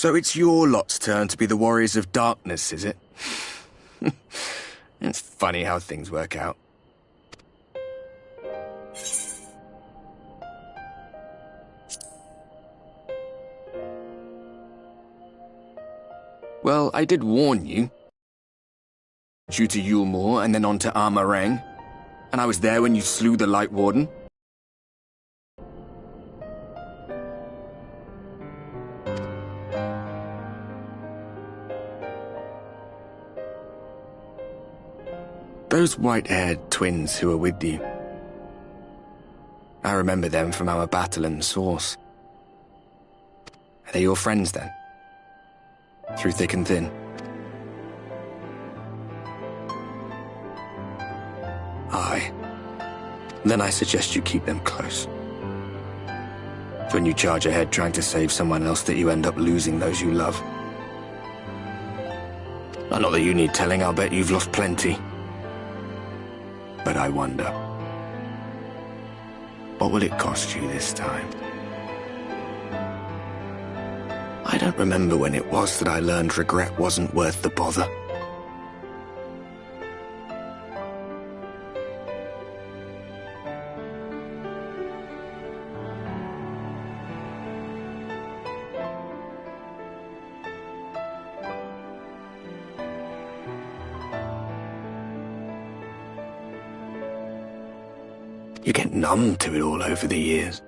So it's your lot's turn to be the warriors of darkness, is it? It's funny how things work out. Well, I did warn you. You to Yulmore and then on to Armarang. And I was there when you slew the Light Warden. Those white-haired twins who were with you. I remember them from our battle in the Source. Are they your friends then? Through thick and thin? Aye. Then I suggest you keep them close. When you charge ahead trying to save someone else that you end up losing those you love. Not that you need telling, I'll bet you've lost plenty. But I wonder, what will it cost you this time? I don't remember when it was that I learned regret wasn't worth the bother. You get numb to it all over the years.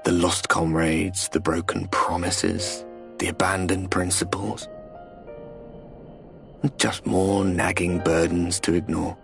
The lost comrades, the broken promises, the abandoned principles. Just more nagging burdens to ignore.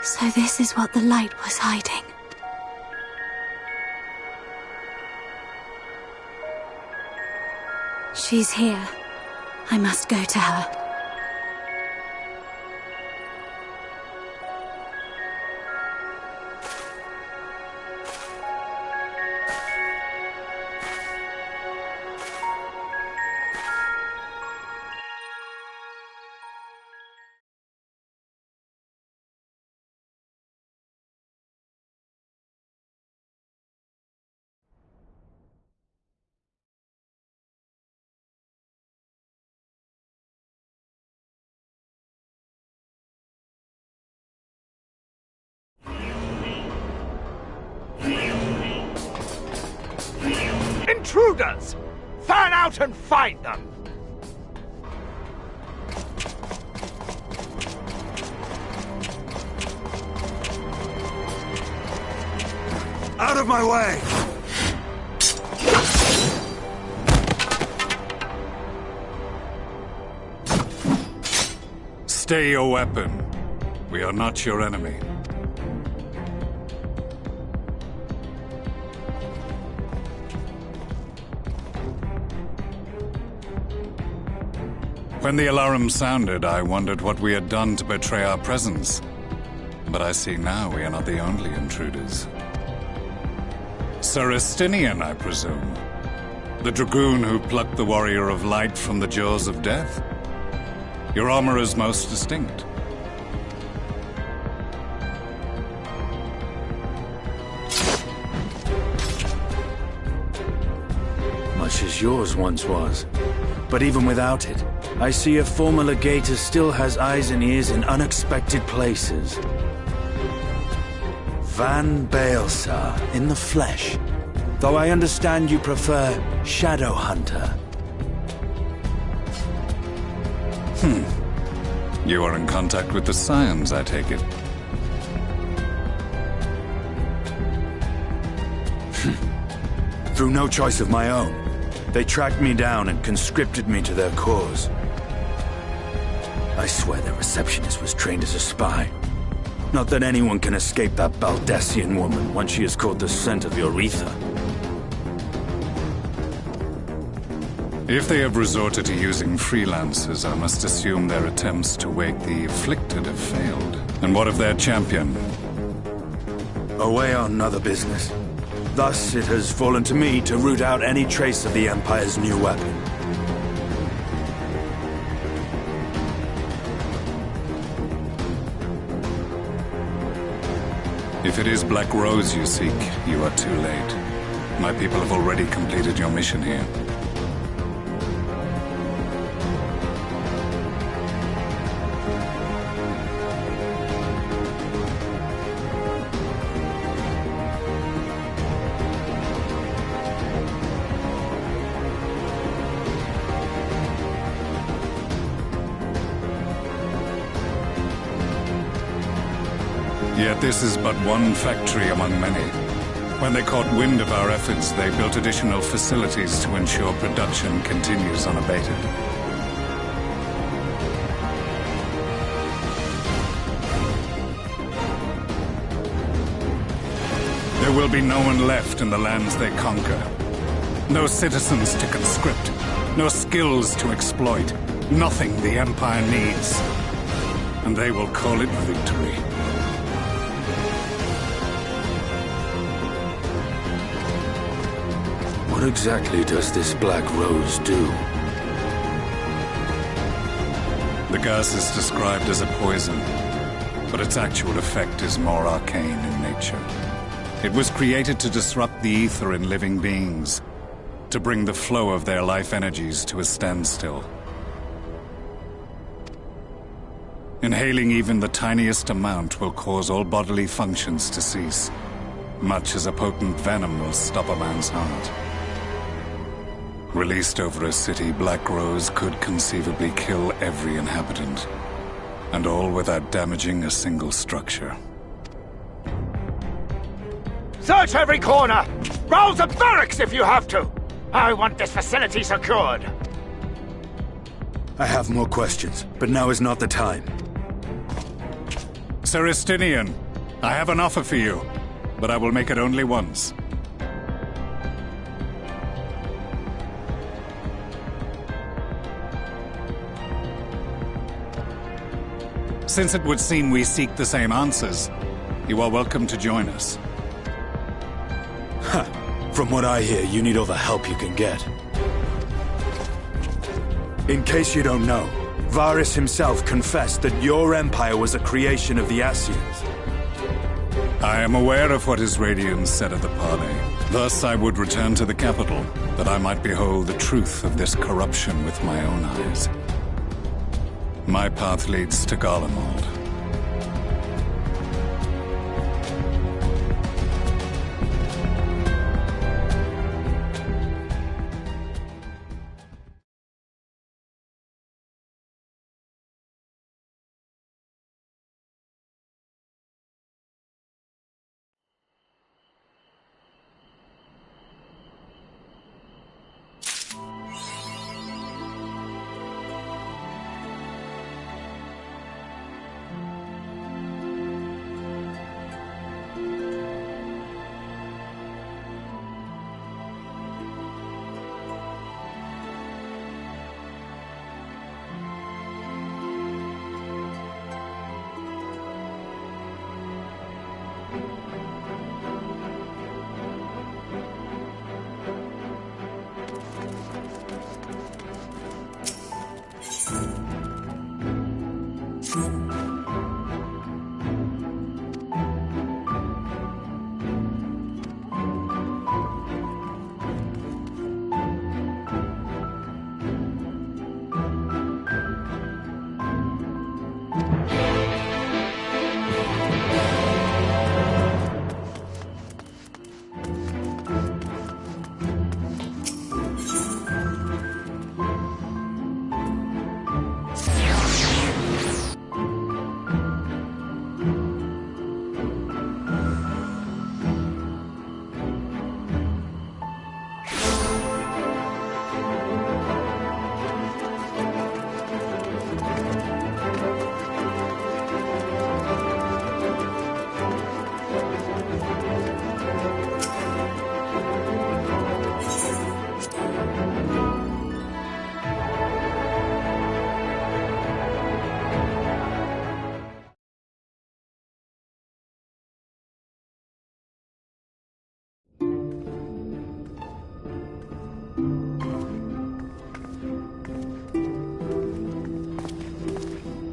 So this is what the light was hiding. She's here. I must go to her. Intruders! Fan out and find them! Out of my way! Stay your weapon. We are not your enemy. When the alarm sounded, I wondered what we had done to betray our presence. But I see now we are not the only intruders. Sir Estinian, I presume. The dragoon who plucked the Warrior of Light from the jaws of death. Your armor is most distinct. Much as yours once was. But even without it, I see a former legator still has eyes and ears in unexpected places. Van Baelsar, in the flesh. Though I understand you prefer Shadow Hunter. You are in contact with the Scions, I take it. Through no choice of my own, they tracked me down and conscripted me to their cause. I swear their receptionist was trained as a spy. Not that anyone can escape that Baldassian woman once she has caught the scent of your ether. If they have resorted to using freelancers, I must assume their attempts to wake the afflicted have failed. And what of their champion? Away on other business. Thus, it has fallen to me to root out any trace of the Empire's new weapon. If it is Black Rose you seek, you are too late. My people have already completed your mission here. Yet this is but one factory among many. When they caught wind of our efforts, they built additional facilities to ensure production continues unabated. There will be no one left in the lands they conquer. No citizens to conscript, no skills to exploit, nothing the Empire needs. And they will call it victory. What exactly does this Black Rose do? The gas is described as a poison, but its actual effect is more arcane in nature. It was created to disrupt the ether in living beings, to bring the flow of their life energies to a standstill. Inhaling even the tiniest amount will cause all bodily functions to cease, much as a potent venom will stop a man's heart. Released over a city, Black Rose could conceivably kill every inhabitant, and all without damaging a single structure. Search every corner! Rouse the barracks if you have to! I want this facility secured! I have more questions, but now is not the time. Sir Estinian, I have an offer for you, but I will make it only once. Since it would seem we seek the same answers, you are welcome to join us. Ha! From what I hear, you need all the help you can get. In case you don't know, Varys himself confessed that your empire was a creation of the Ascians. I am aware of what his Radiance said at the parley. Thus I would return to the capital, that I might behold the truth of this corruption with my own eyes. My path leads to Garlemald.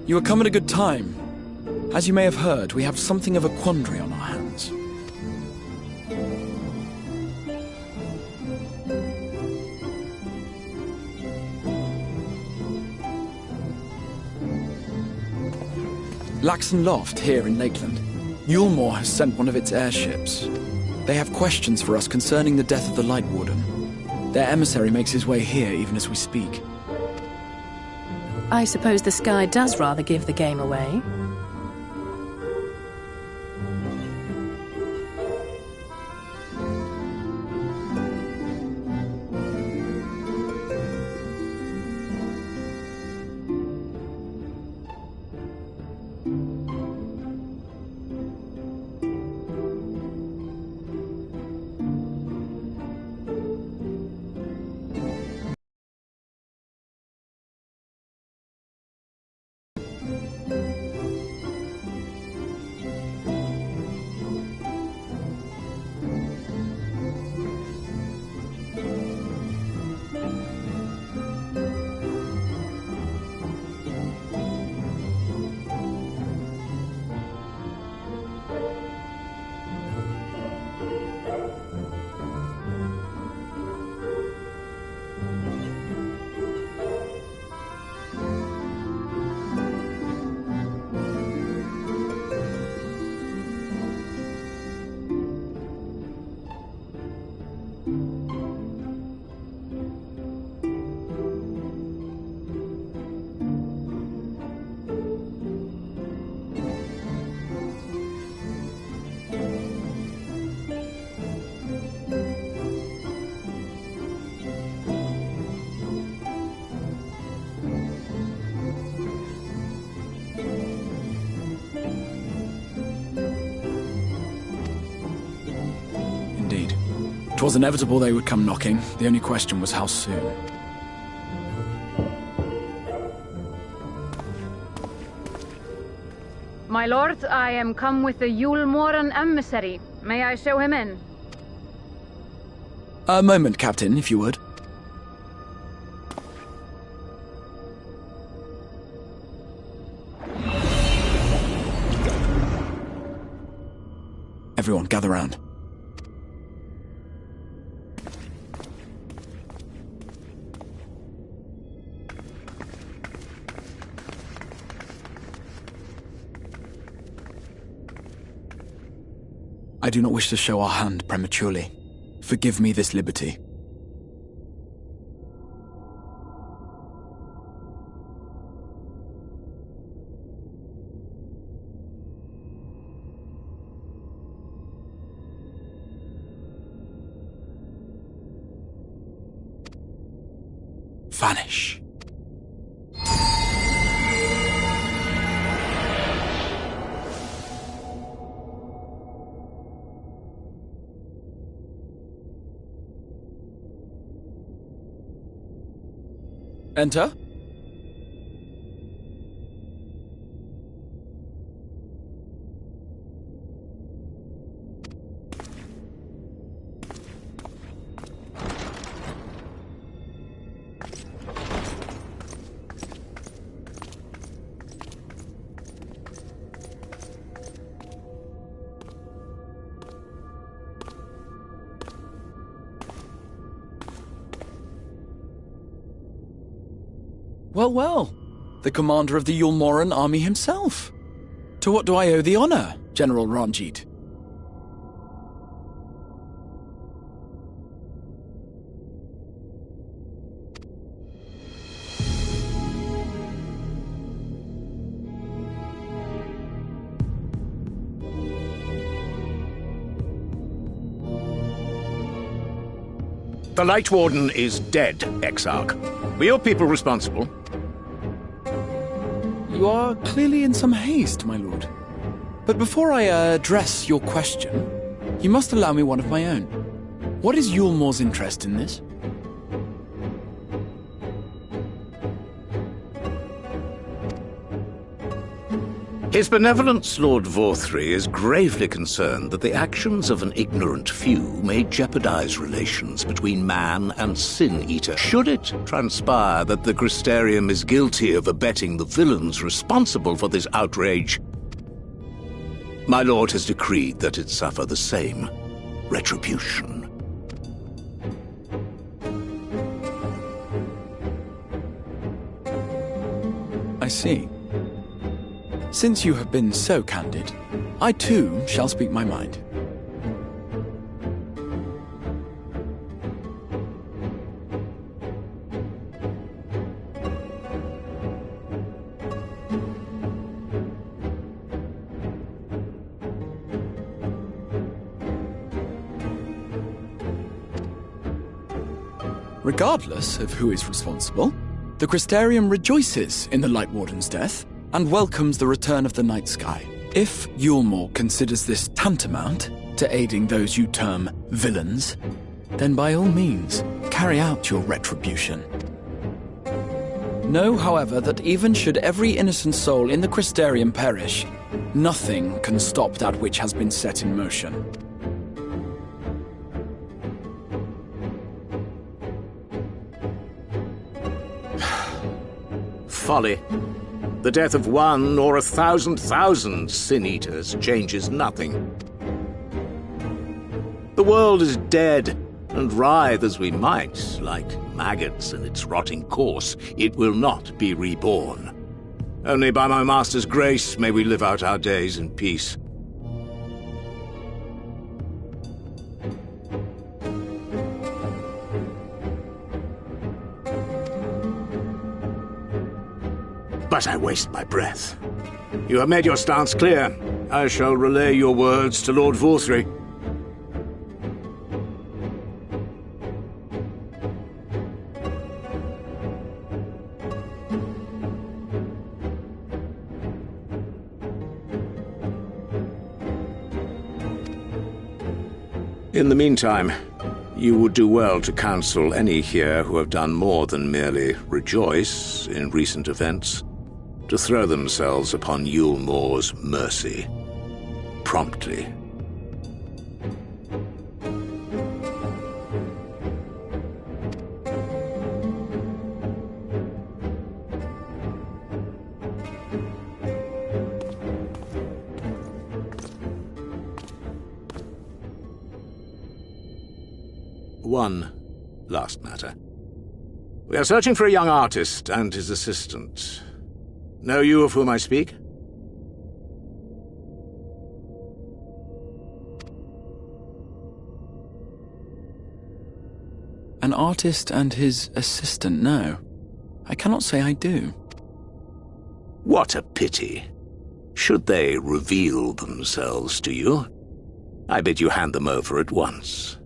You have come at a good time. As you may have heard, we have something of a quandary on our hands. Laxon Loft, here in Lakeland. Yulmore has sent one of its airships. They have questions for us concerning the death of the Light Warden. Their emissary makes his way here even as we speak. I suppose the sky does rather give the game away. Indeed. 'Twas inevitable they would come knocking. The only question was how soon. My lord, I am come with the Yulmoran emissary. May I show him in? A moment, Captain, if you would. Everyone, gather round. I do not wish to show our hand prematurely. Forgive me this liberty. Vanish. Enter. Well, well. The commander of the Yulmoran army himself. To what do I owe the honor, General Ranjit? The Light Warden is dead, Exarch. Were your people responsible? You are clearly in some haste, my lord. But before I address your question, you must allow me one of my own. What is Yulmore's interest in this? His Benevolence, Lord Vorthry, is gravely concerned that the actions of an ignorant few may jeopardize relations between man and Sin-Eater. Should it transpire that the Crystarium is guilty of abetting the villains responsible for this outrage, my lord has decreed that it suffer the same retribution. I see. Since you have been so candid, I too shall speak my mind. Regardless of who is responsible, the Crystarium rejoices in the Light Warden's death and welcomes the return of the night sky. If Yulmore considers this tantamount to aiding those you term villains, then by all means, carry out your retribution. Know, however, that even should every innocent soul in the Crystarium perish, nothing can stop that which has been set in motion. Folly. The death of one or 1,000,000 Sin-Eaters changes nothing. The world is dead, and writhe as we might, like maggots in its rotting course, it will not be reborn. Only by my master's grace may we live out our days in peace. But I waste my breath. You have made your stance clear. I shall relay your words to Lord Vorthry. In the meantime, you would do well to counsel any here who have done more than merely rejoice in recent events to throw themselves upon Yulmore's mercy, promptly. One last matter. We are searching for a young artist and his assistant. Know you of whom I speak? An artist and his assistant, no. I cannot say I do. What a pity. Should they reveal themselves to you, I bid you hand them over at once.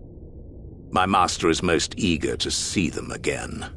My master is most eager to see them again.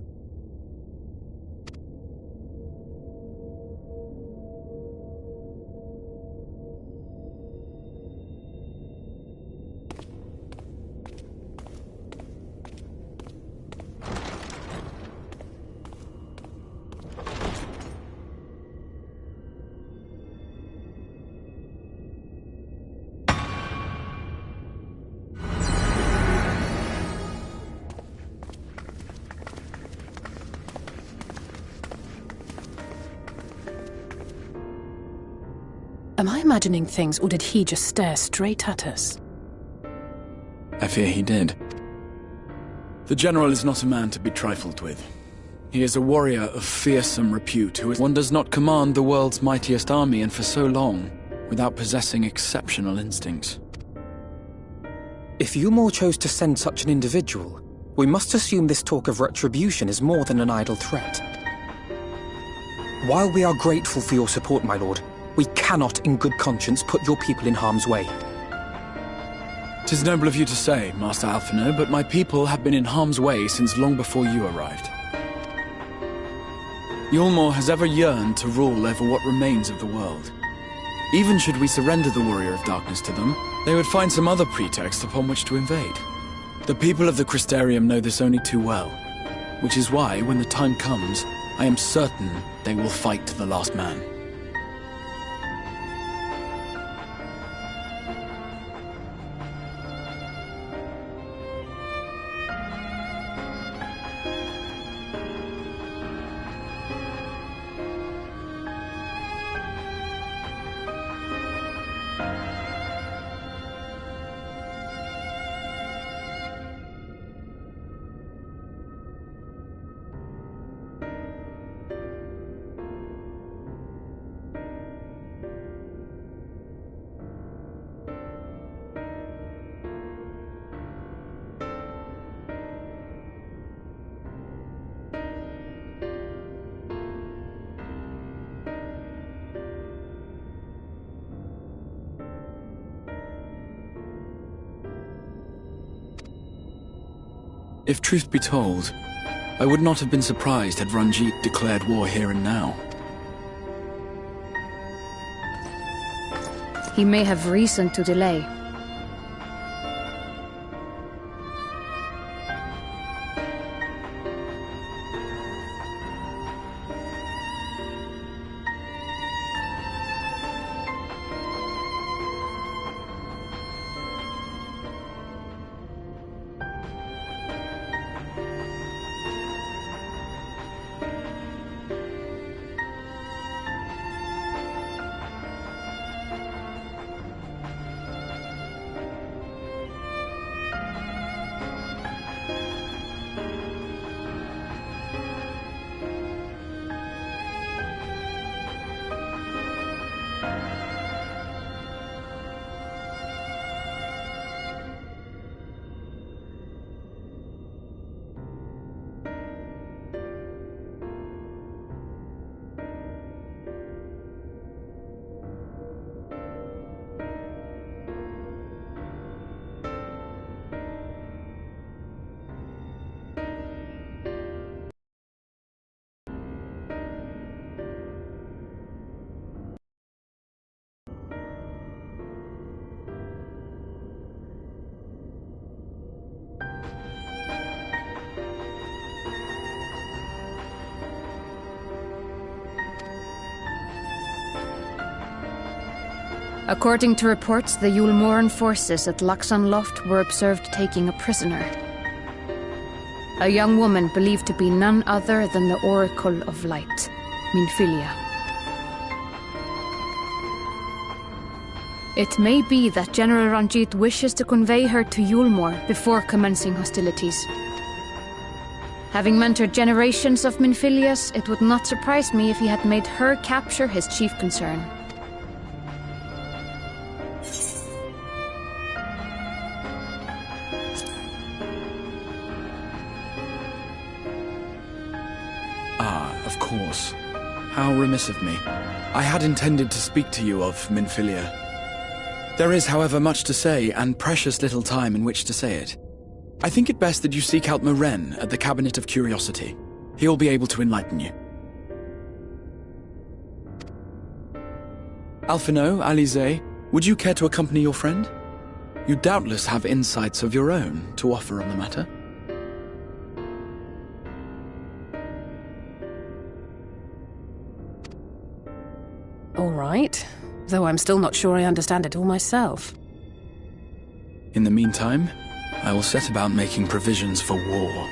Am I imagining things, or did he just stare straight at us? I fear he did. The General is not a man to be trifled with. He is a warrior of fearsome repute one does not command the world's mightiest army and for so long without possessing exceptional instincts. If Yulmore chose to send such an individual, we must assume this talk of retribution is more than an idle threat. While we are grateful for your support, my lord, we cannot in good conscience put your people in harm's way. 'Tis noble of you to say, Master Alphinaud, but my people have been in harm's way since long before you arrived. Yulmore has ever yearned to rule over what remains of the world. Even should we surrender the Warrior of Darkness to them, they would find some other pretext upon which to invade. The people of the Crystarium know this only too well, which is why, when the time comes, I am certain they will fight to the last man. If truth be told, I would not have been surprised had Ranjit declared war here and now. He may have reason to delay. According to reports, the Yulmoran forces at Laxan Loft were observed taking a prisoner. A young woman believed to be none other than the Oracle of Light, Minfilia. It may be that General Ranjit wishes to convey her to Yulmor before commencing hostilities. Having mentored generations of Minfilias, it would not surprise me if he had made her capture his chief concern. Of course. How remiss of me. I had intended to speak to you of Minfilia. There is, however, much to say, and precious little time in which to say it. I think it best that you seek out Maren at the Cabinet of Curiosity. He'll be able to enlighten you. Alphino, Alize, would you care to accompany your friend? You doubtless have insights of your own to offer on the matter. All right, though I'm still not sure I understand it all myself. In the meantime, I will set about making provisions for war.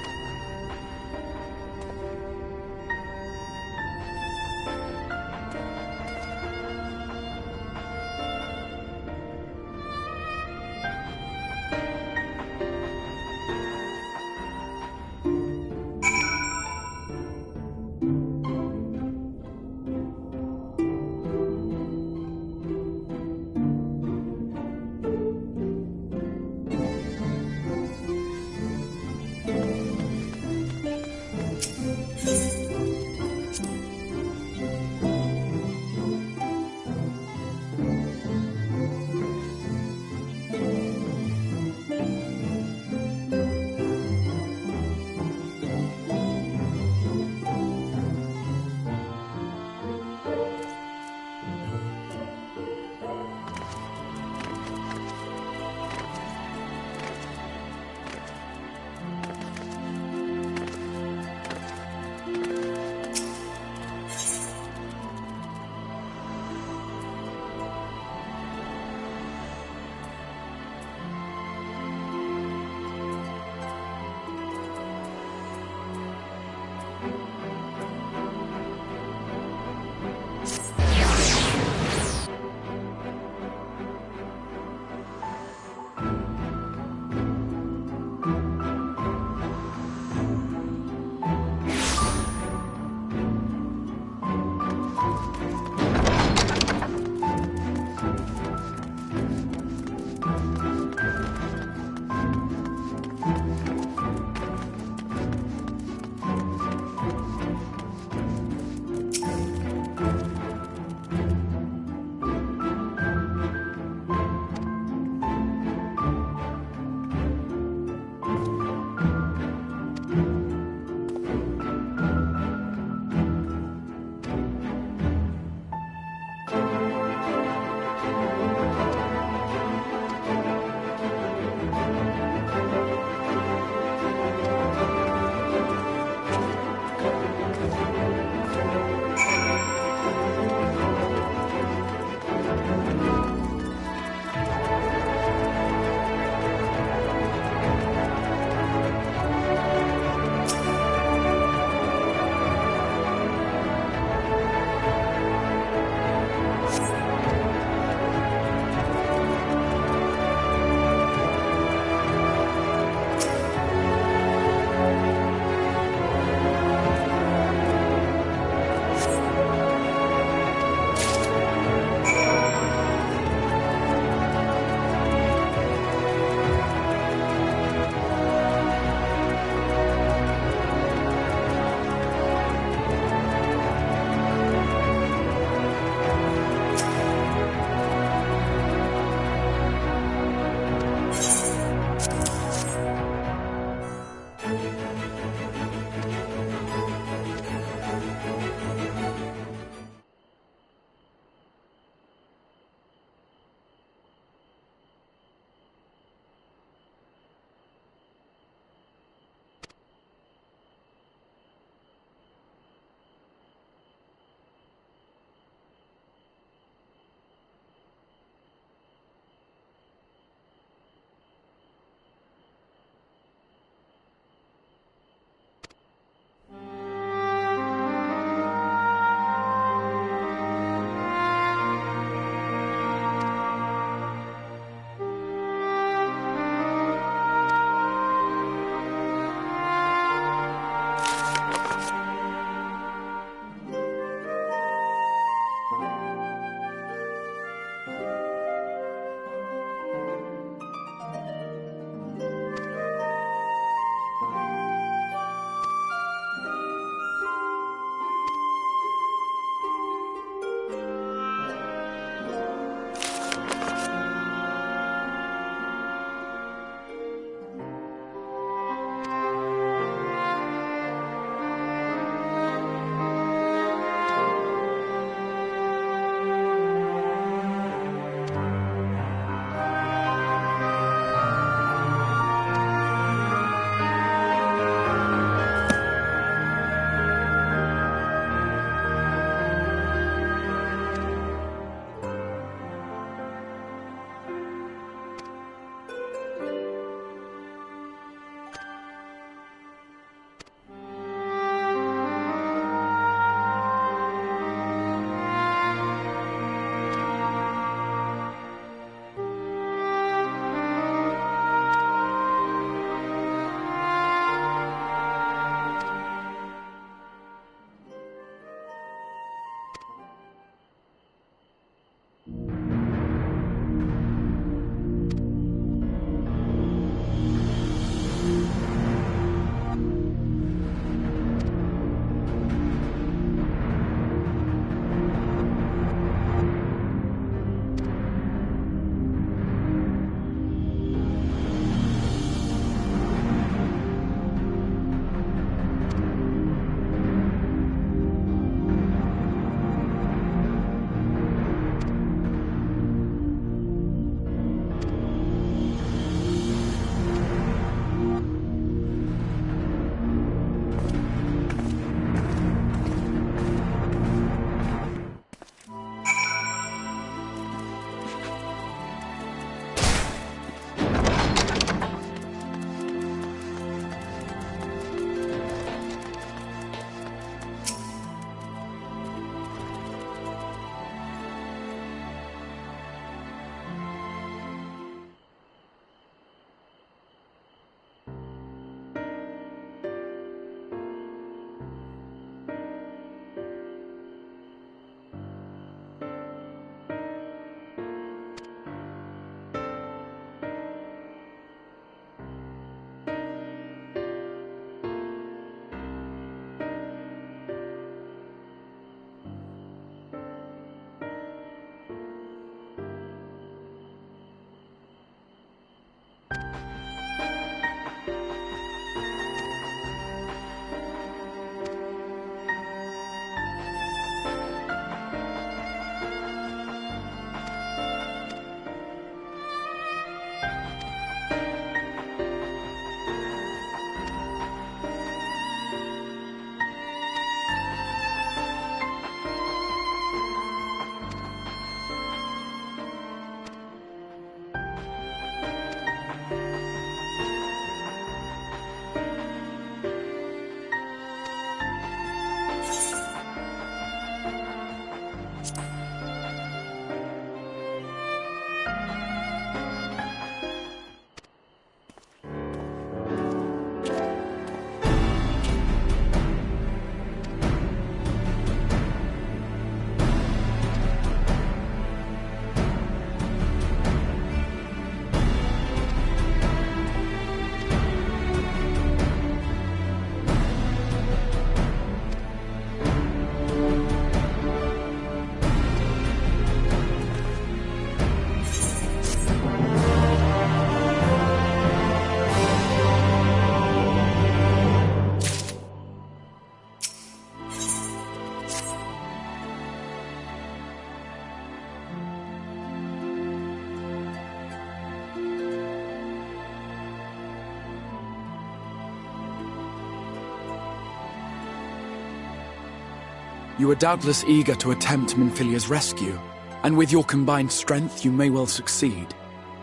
You are doubtless eager to attempt Minfilia's rescue, and with your combined strength you may well succeed.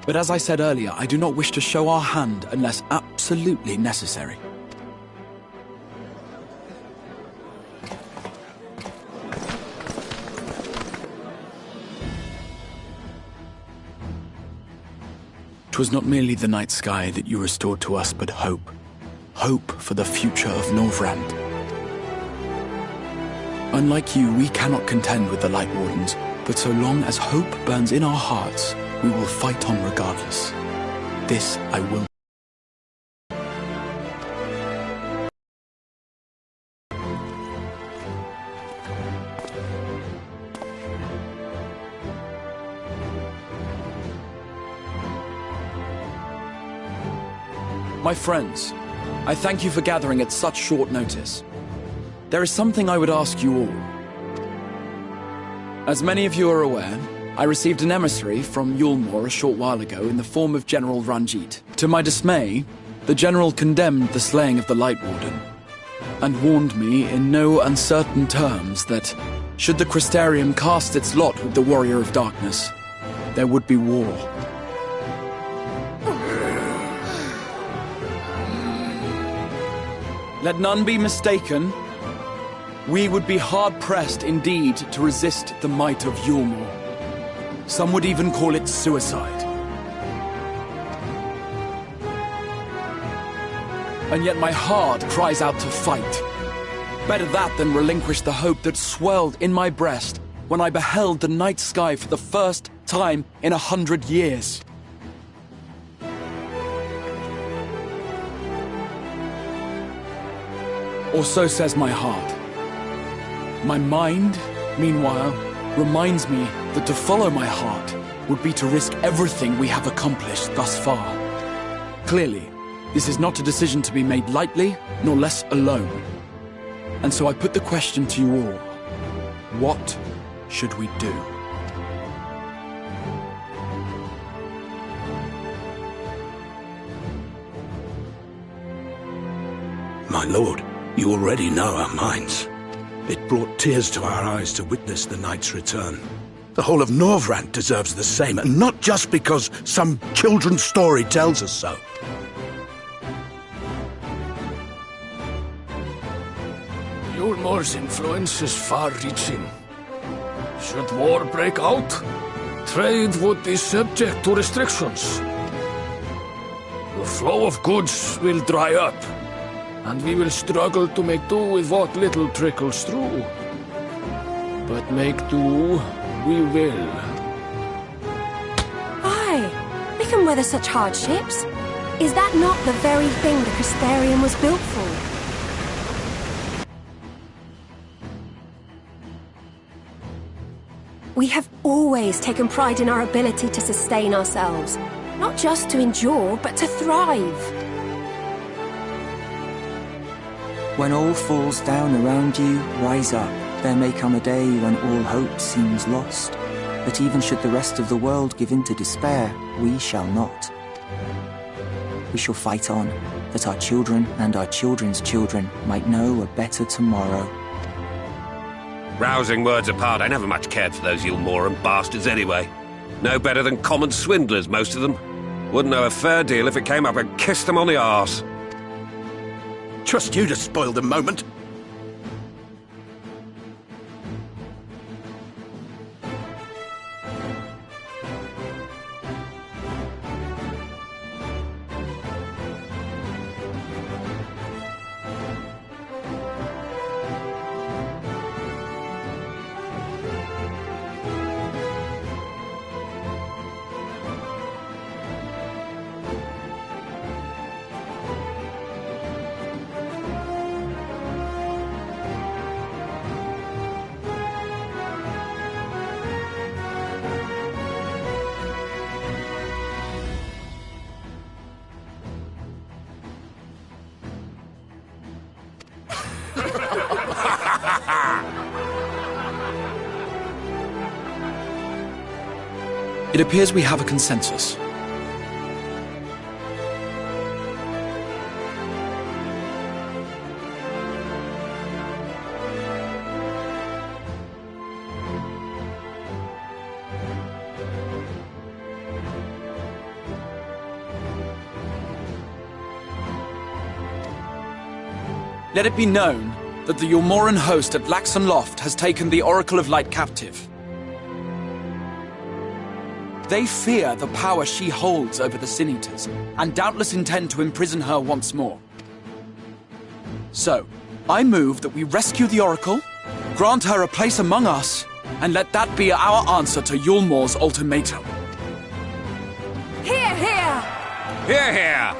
But as I said earlier, I do not wish to show our hand unless absolutely necessary. "'Twas not merely the night sky that you restored to us, but hope. Hope for the future of Norvrand. Unlike you, we cannot contend with the Light Wardens, but so long as hope burns in our hearts, we will fight on regardless. This I will." My friends, I thank you for gathering at such short notice. There is something I would ask you all. As many of you are aware, I received an emissary from Yulmore a short while ago in the form of General Ranjit. To my dismay, the General condemned the slaying of the Light Warden, and warned me in no uncertain terms that, should the Crystarium cast its lot with the Warrior of Darkness, there would be war. Let none be mistaken. We would be hard-pressed indeed to resist the might of Yulmore. Some would even call it suicide. And yet my heart cries out to fight. Better that than relinquish the hope that swelled in my breast when I beheld the night sky for the first time in 100 years. Or so says my heart. My mind, meanwhile, reminds me that to follow my heart would be to risk everything we have accomplished thus far. Clearly, this is not a decision to be made lightly, nor less alone. And so I put the question to you all. What should we do? My lord, you already know our minds. It brought tears to our eyes to witness the knight's return. The whole of Norvrand deserves the same, and not just because some children's story tells us so. Yulmore's influence is far-reaching. Should war break out, trade would be subject to restrictions. The flow of goods will dry up, and we will struggle to make do with what little trickles through. But make do we will. Aye, we can weather such hardships. Is that not the very thing the Crystarium was built for? We have always taken pride in our ability to sustain ourselves. Not just to endure, but to thrive. When all falls down around you, rise up. There may come a day when all hope seems lost. But even should the rest of the world give in to despair, we shall not. We shall fight on, that our children and our children's children might know a better tomorrow. Rousing words apart, I never much cared for those Yulmoran bastards anyway. No better than common swindlers, most of them. Wouldn't know a fair deal if it came up and kissed them on the arse. Trust you to spoil the moment. It appears we have a consensus. Let it be known that the Yulmoran host at Laxon Loft has taken the Oracle of Light captive. They fear the power she holds over the Sin Eaters, and doubtless intend to imprison her once more. So, I move that we rescue the Oracle, grant her a place among us, and let that be our answer to Yulmor's ultimatum. Hear, hear! Hear, hear!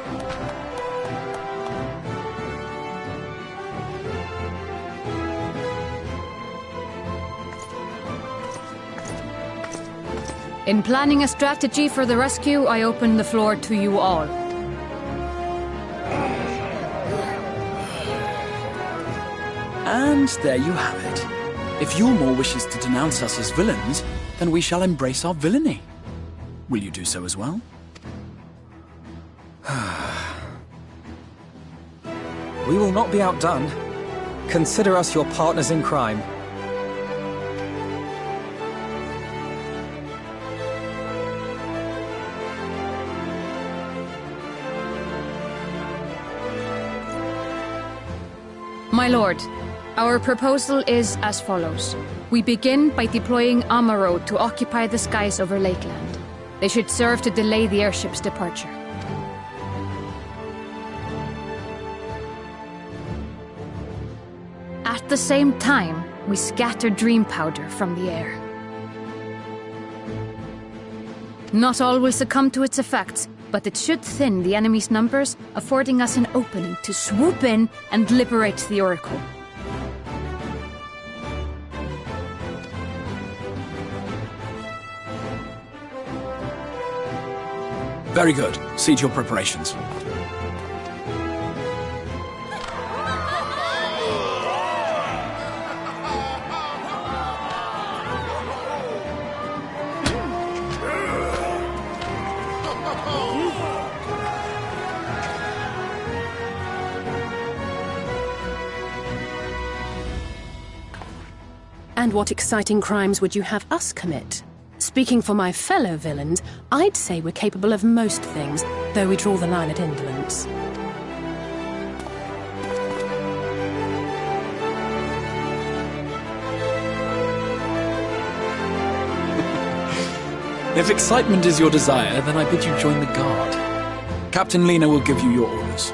In planning a strategy for the rescue, I open the floor to you all. And there you have it. If Yulmor wishes to denounce us as villains, then we shall embrace our villainy. Will you do so as well? We will not be outdone. Consider us your partners in crime. My lord, our proposal is as follows. We begin by deploying Amaro to occupy the skies over Lakeland. They should serve to delay the airship's departure. At the same time, we scatter dream powder from the air. Not all will succumb to its effects, but it should thin the enemy's numbers, affording us an opening to swoop in and liberate the Oracle. Very good. See to your preparations. And what exciting crimes would you have us commit? Speaking for my fellow villains, I'd say we're capable of most things, though we draw the line at indolence. If excitement is your desire, then I bid you join the guard. Captain Lena will give you your orders.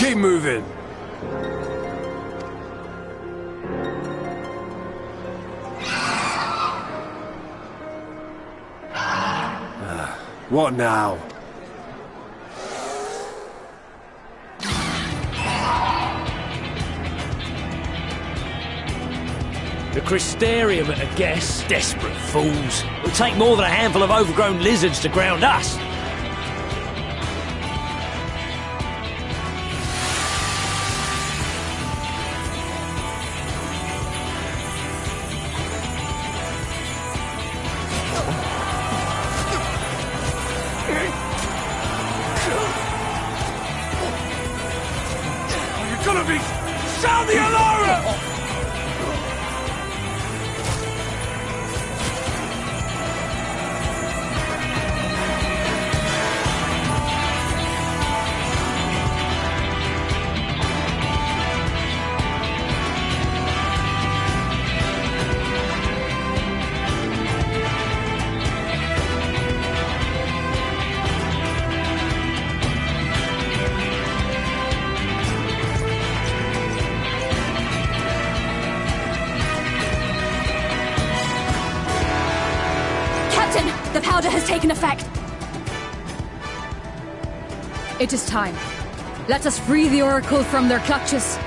Keep moving. What now? The Crystarium at a guess. Desperate fools. It'll take more than a handful of overgrown lizards to ground us. You're gonna be... Sound the alarm! The powder has taken effect. It is time. Let us free the Oracle from their clutches.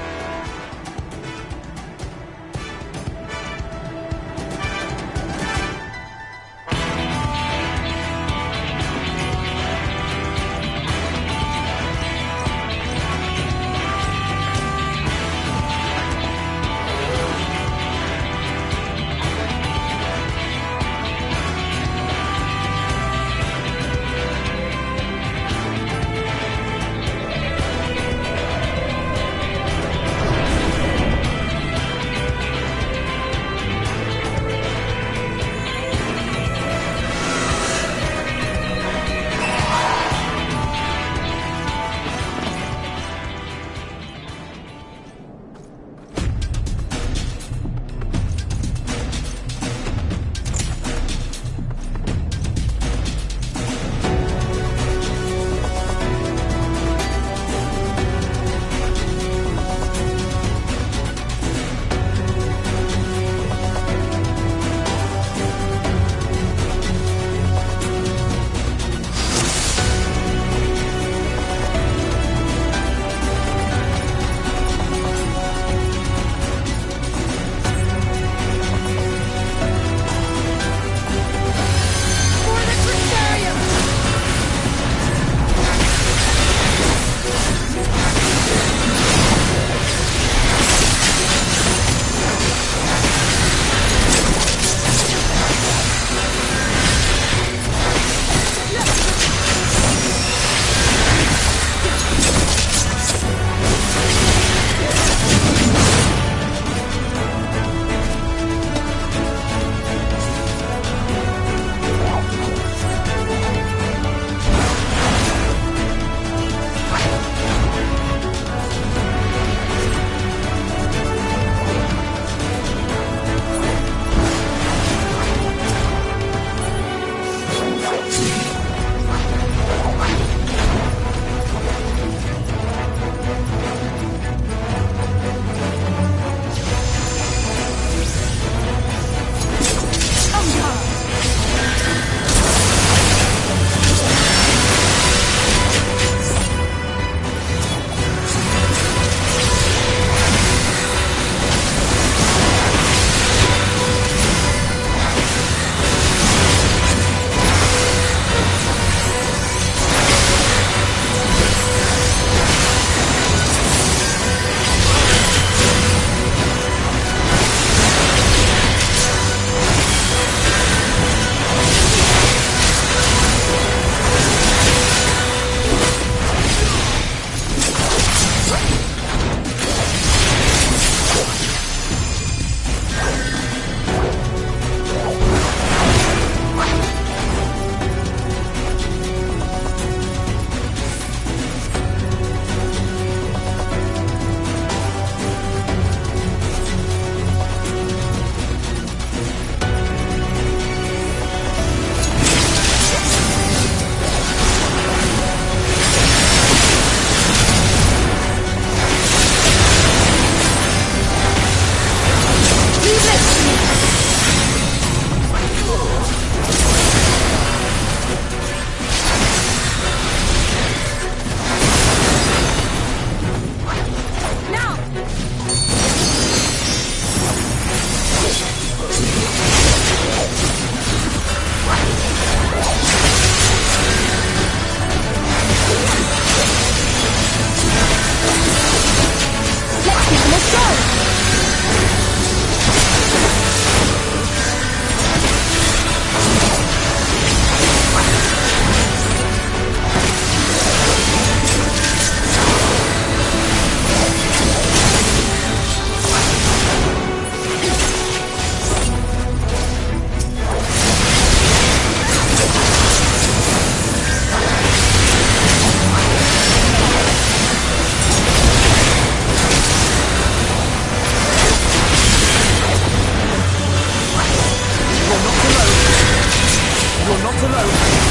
not alone.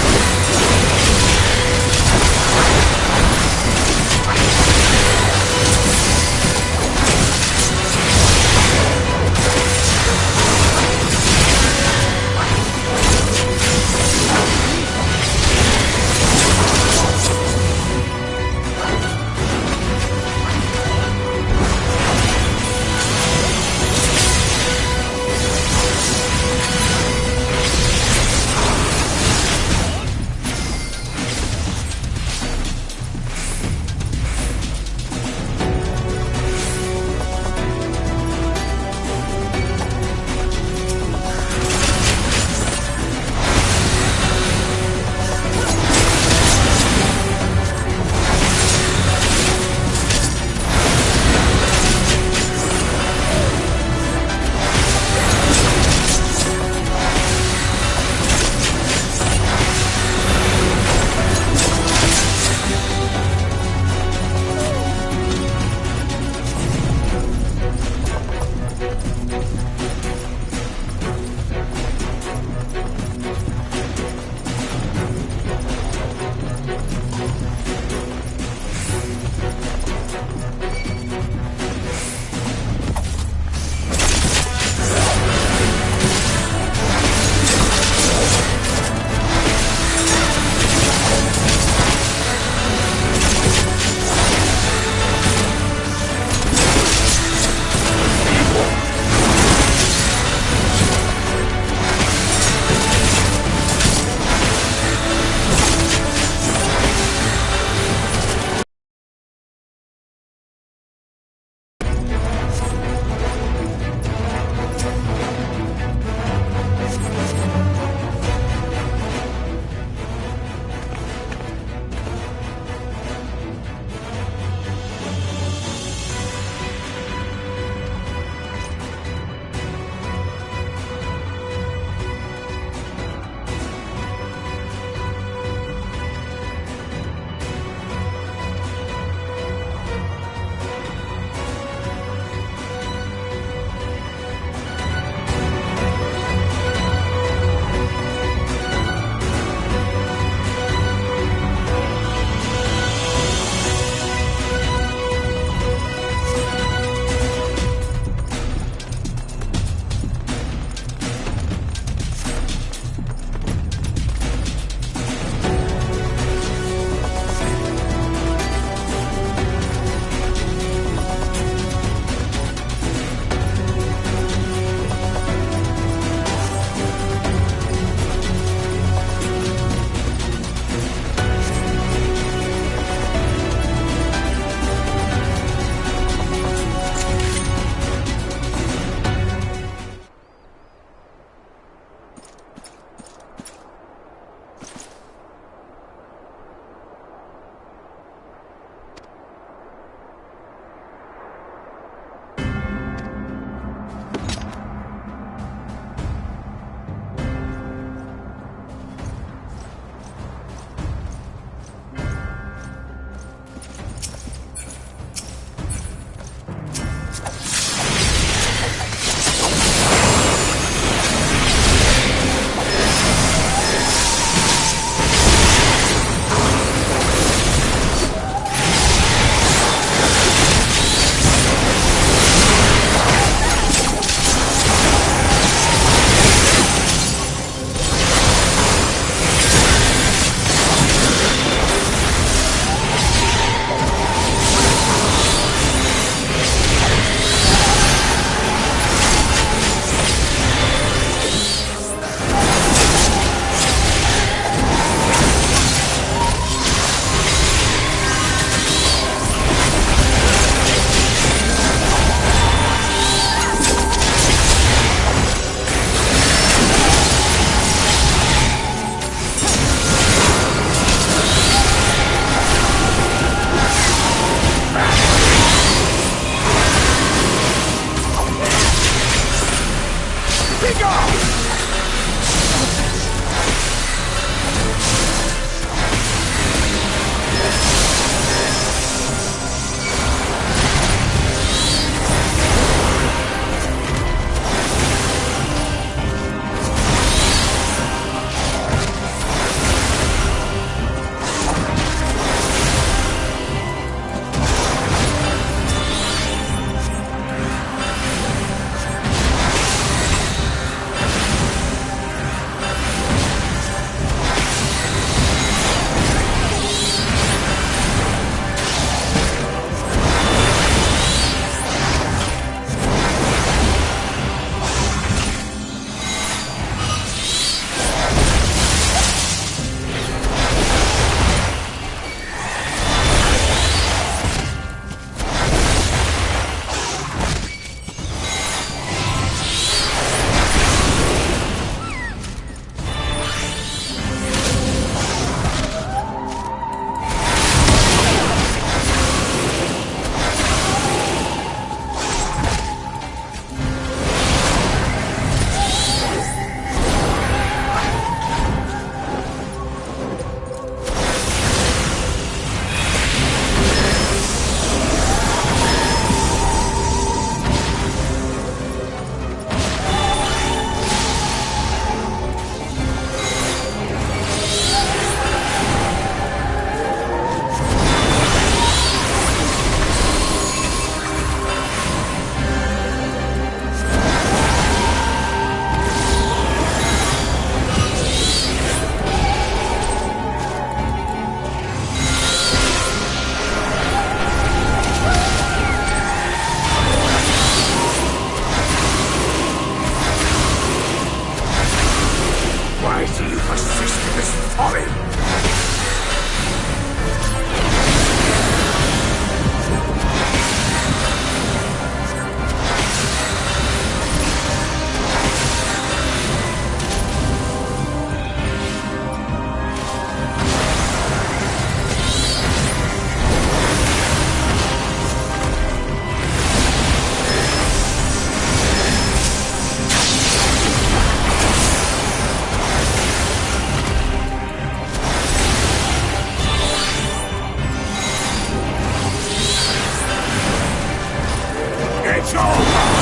It's over!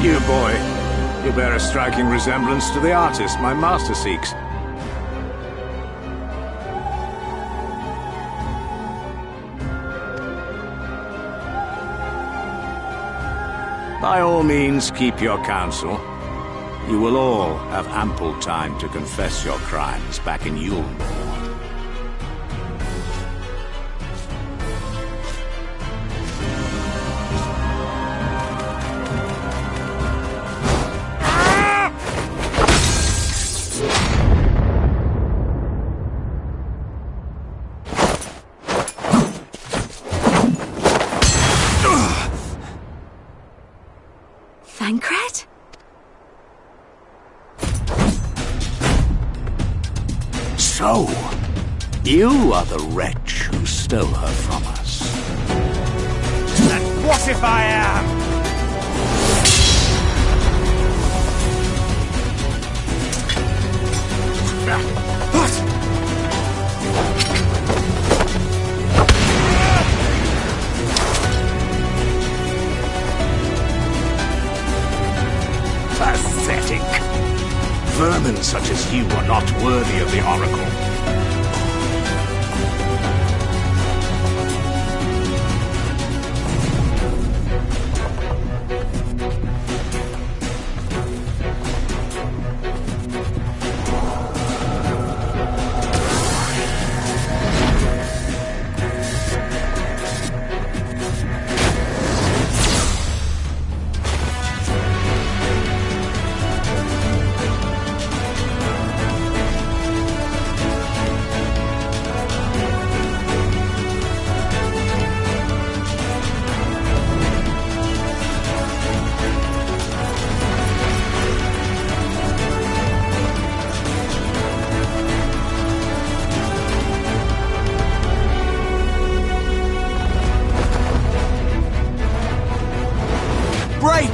You, boy. You bear a striking resemblance to the artist my master seeks. By all means, keep your counsel. You will all have ample time to confess your crimes back in Yulmore. Thancred? So, you are the wretch who stole her from us. And what if I am? Pathetic. Vermin such as you are not worthy of the Oracle. Break!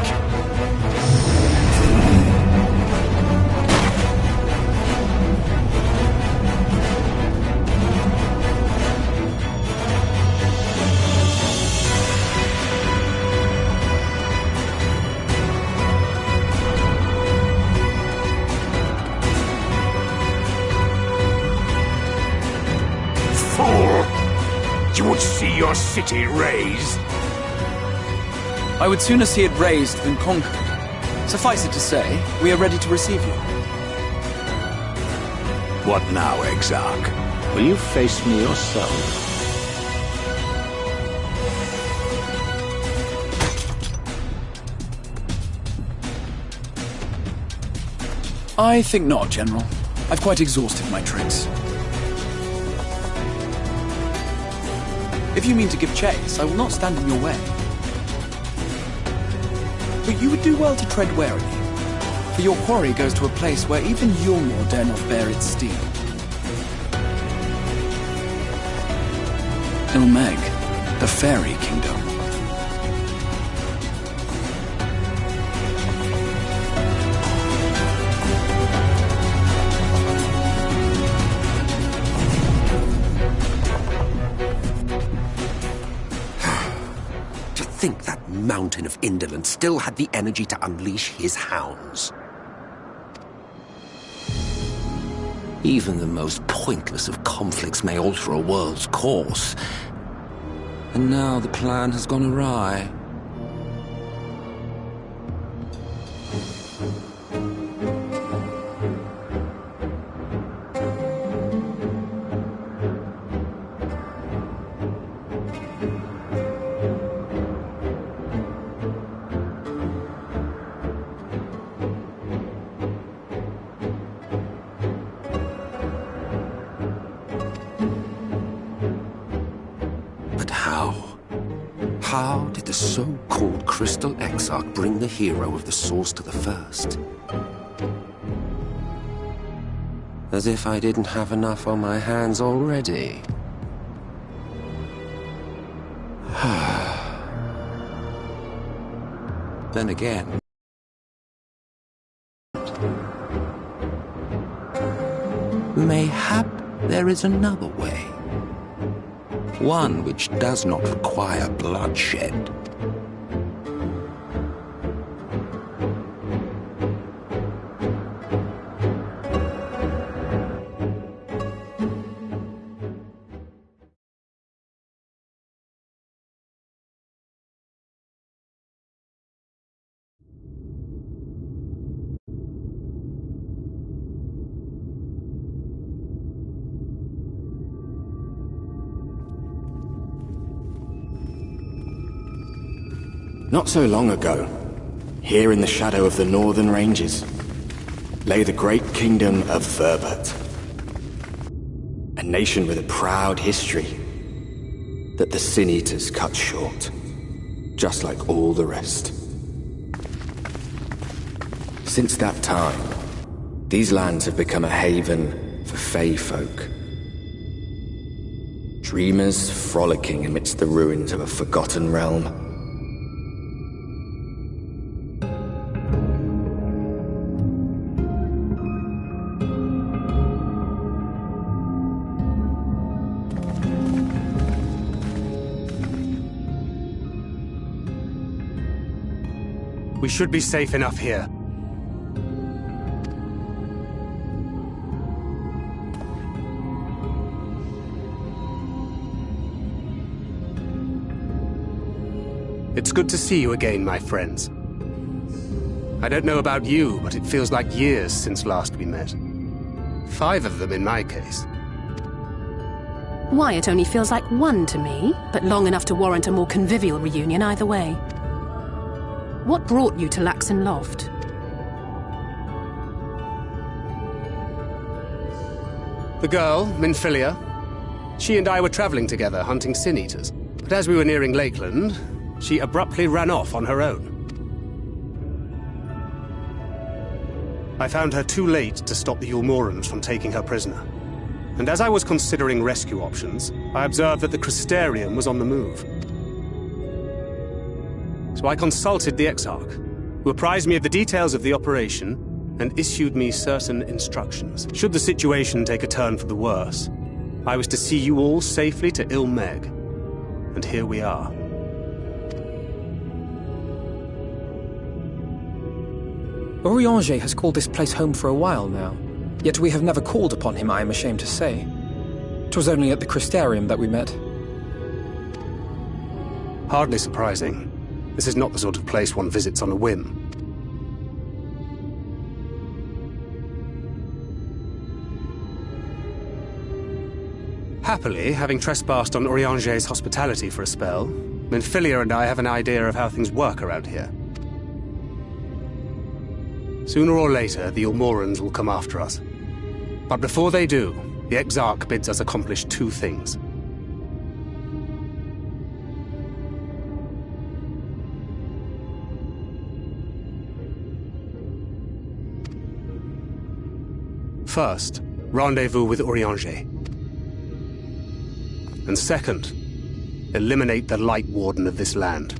Fool! You would see your city razed? I would sooner see it razed than conquered. Suffice it to say, we are ready to receive you. What now, Exarch? Will you face me yourself? I think not, General. I've quite exhausted my tricks. If you mean to give chase, I will not stand in your way. But you would do well to tread warily, for For your quarry goes to a place where even Yulmore dare not bear its steel. Ilmeg, the fairy kingdom. To think that mountain of indolence still had the energy to unleash his hounds. Even the most pointless of conflicts may alter a world's course. And now the plan has gone awry. How did the so-called Crystal Exarch bring the hero of the Source to the First? As if I didn't have enough on my hands already. Then again... mayhap there is another way. One which does not require bloodshed. Not so long ago, here in the shadow of the northern ranges, lay the great kingdom of Verbert. A nation with a proud history that the Sin Eaters cut short, just like all the rest. Since that time, these lands have become a haven for Fey folk. Dreamers frolicking amidst the ruins of a forgotten realm. We should be safe enough here. It's good to see you again, my friends. I don't know about you, but it feels like years since last we met. 5 of them in my case. Why, it only feels like 1 to me, but long enough to warrant a more convivial reunion either way. What brought you to Laxon Loft? The girl, Minfilia, she and I were traveling together hunting Sin Eaters. But as we were nearing Lakeland, she abruptly ran off on her own. I found her too late to stop the Yulmorans from taking her prisoner. And as I was considering rescue options, I observed that the Crystarium was on the move. So I consulted the Exarch, who apprised me of the details of the operation and issued me certain instructions. Should the situation take a turn for the worse, I was to see you all safely to Ilmeg. And here we are. Urianger has called this place home for a while now, yet we have never called upon him, I am ashamed to say. 'Twas only at the Crystarium that we met. Hardly surprising. This is not the sort of place one visits on a whim. Happily, having trespassed on Urianger's hospitality for a spell, Minfilia and I have an idea of how things work around here. Sooner or later, the Yulmorans will come after us. But before they do, the Exarch bids us accomplish 2 things. First, rendezvous with Urianger. And second, eliminate the Light Warden of this land.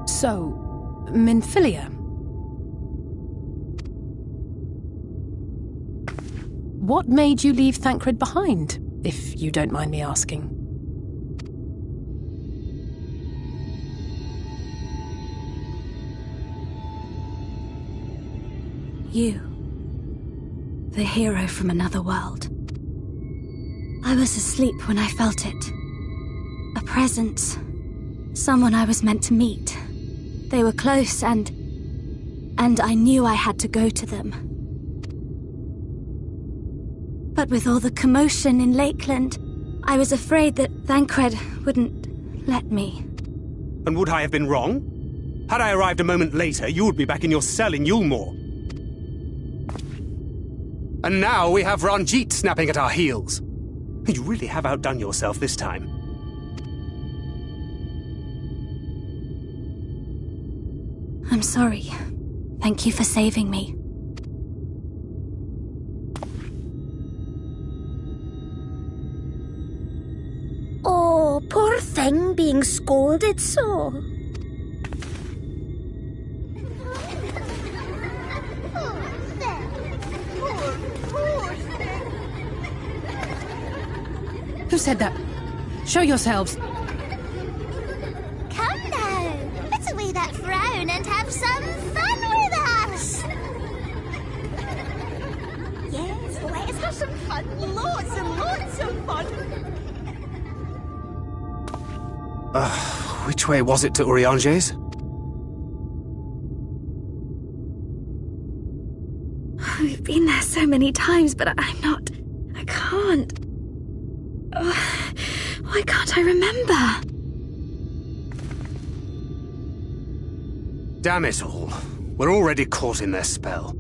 So, Minfilia. What made you leave Thancred behind, if you don't mind me asking? You. The hero from another world. I was asleep when I felt it. A presence. Someone I was meant to meet. They were close and I knew I had to go to them. But with all the commotion in Lakeland, I was afraid that Thancred wouldn't let me. And would I have been wrong? Had I arrived a moment later, you would be back in your cell in Yulmore. And now we have Ranjit snapping at our heels. You really have outdone yourself this time. I'm sorry. Thank you for saving me. Oh, poor thing being scolded so. Who said that? Show yourselves. Come now, put away that frown and have some fun with us. Yes, let's have some fun. Lots and lots of fun. Which way was it to Urianger's? We've been there so many times, but I can't. Why can't I remember? Damn it all. We're already caught in their spell.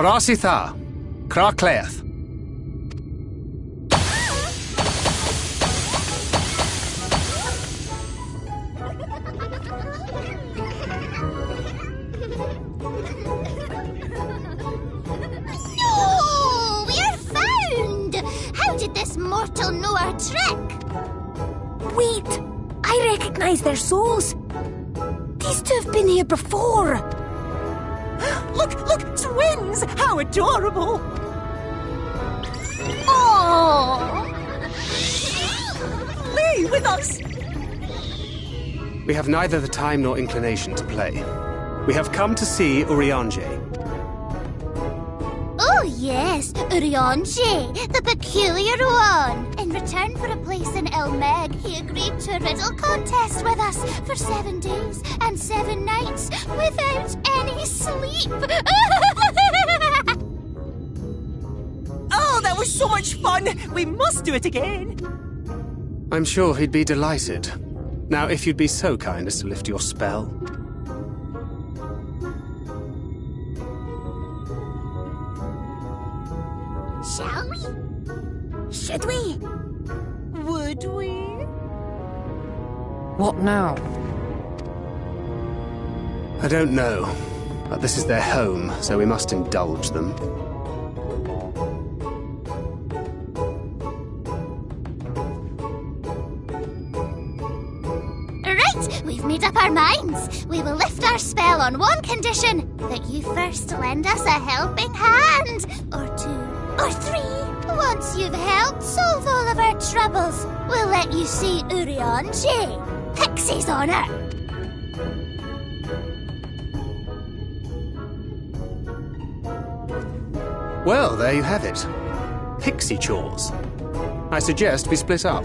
Farasitha, Krakleath. No! We're found! How did this mortal know our trick? Wait! I recognize their souls. These two have been here before. Look, twins! How adorable! Oh! Play with us! We have neither the time nor inclination to play. We have come to see Urianger. Oh yes, Urianger, the peculiar one. In return for a place in Elmeg, he agreed to a riddle contest with us for 7 days and 7 nights without any sleep. Oh, that was so much fun! We must do it again! I'm sure he'd be delighted. Now, if you'd be so kind as to lift your spell. Shall we? Should we? Would we? What now? I don't know, but this is their home, so we must indulge them. Right, we've made up our minds. We will lift our spell on one condition, that you first lend us a helping hand. Or 2, or 3. Once you've helped solve all of our troubles, we'll let you see Urianger. Pixie's honour. Well, there you have it. Pixie chores. I suggest we split up.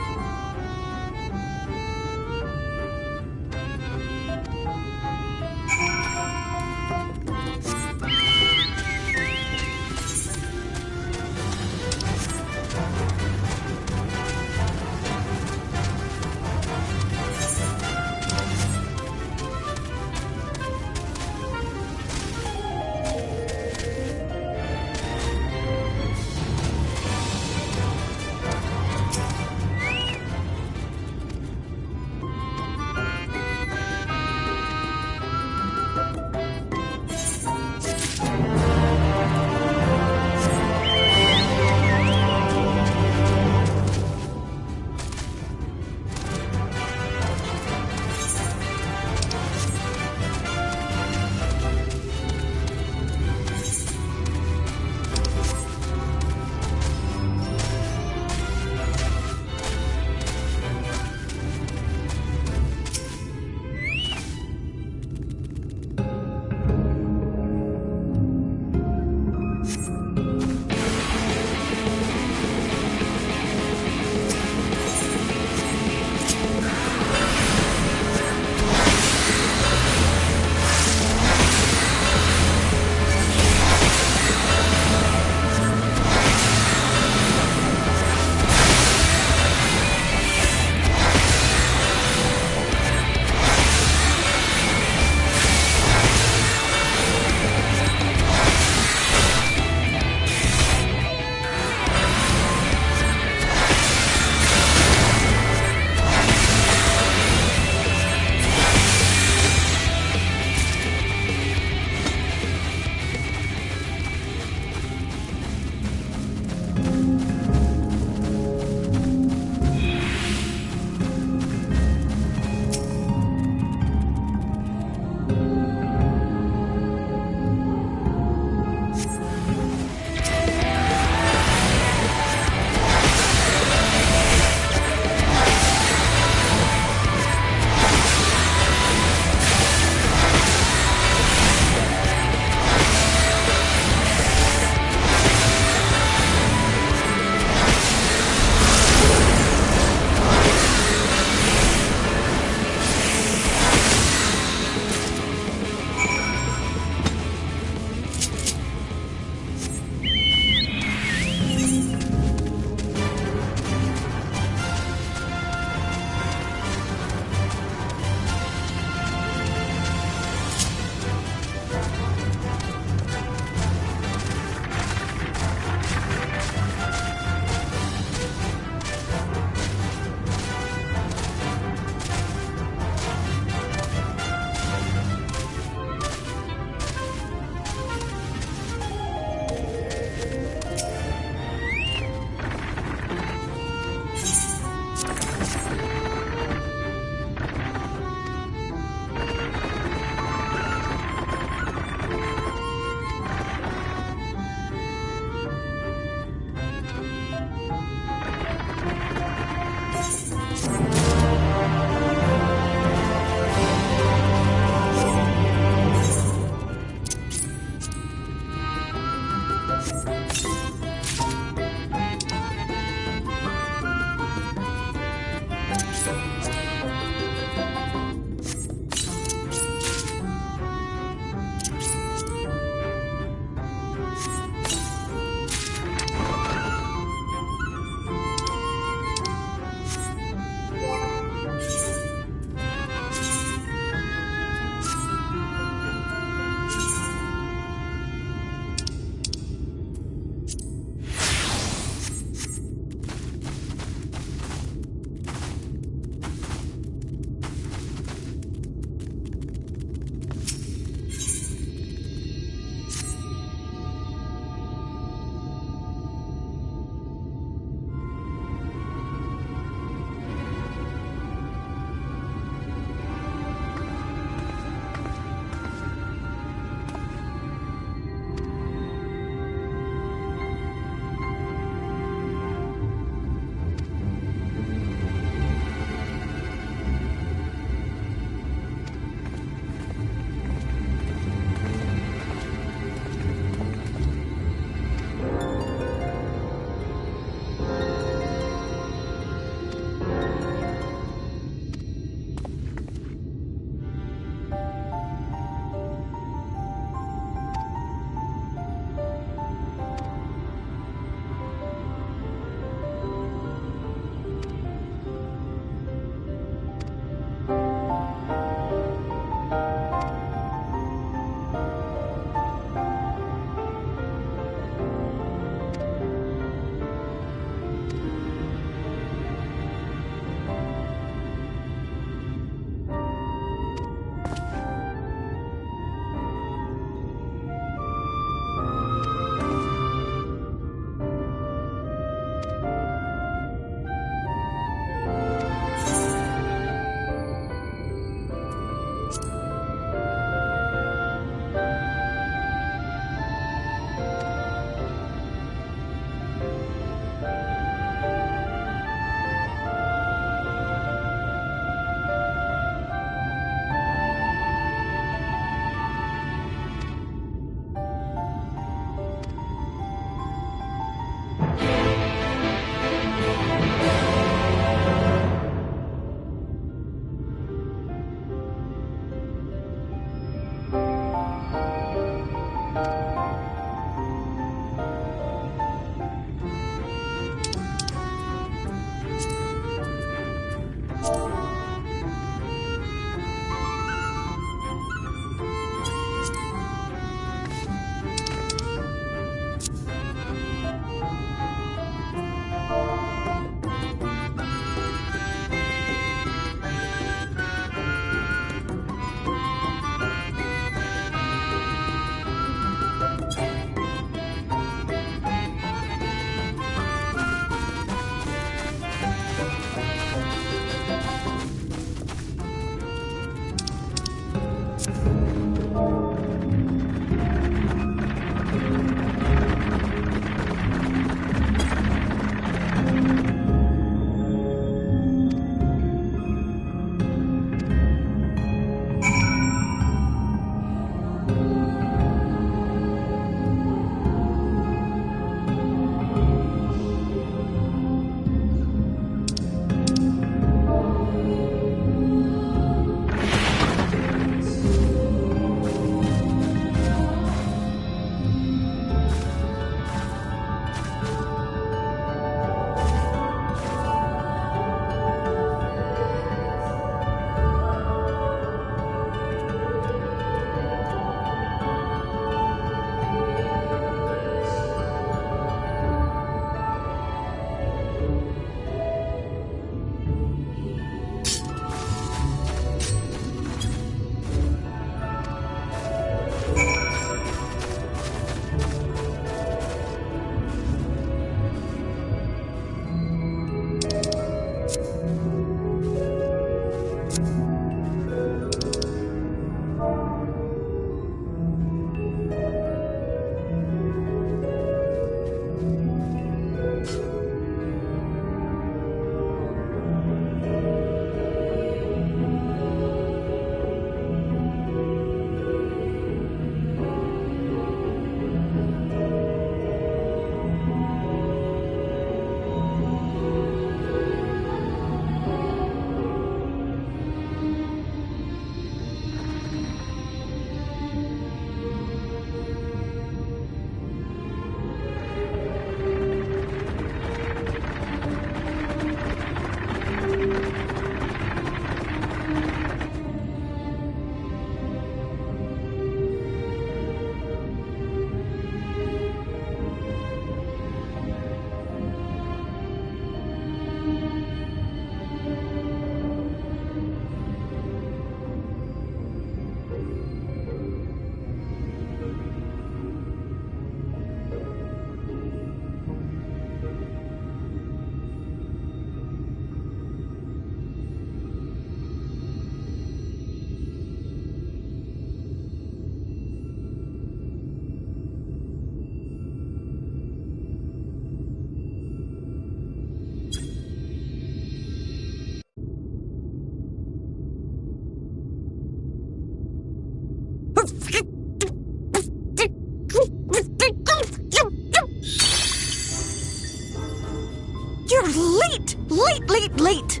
You're late! Late!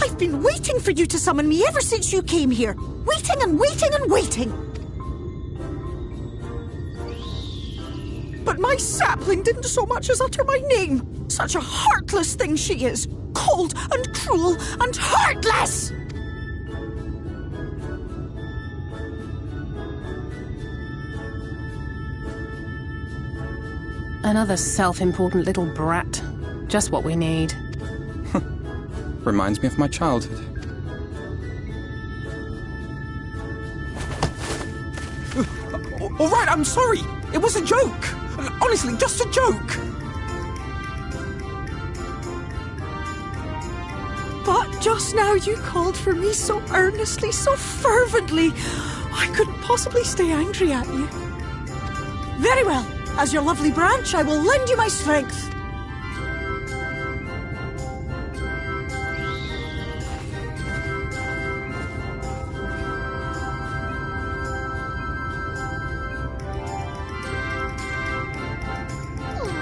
I've been waiting for you to summon me ever since you came here. Waiting and waiting and waiting. But my sapling didn't so much as utter my name. Such a heartless thing she is. Cold and cruel and heartless! Another self-important little brat. Just what we need. Reminds me of my childhood. All right, I'm sorry. It was a joke. Honestly, just a joke. But just now you called for me so earnestly, so fervently. I couldn't possibly stay angry at you. Very well. As your lovely branch, I will lend you my strength.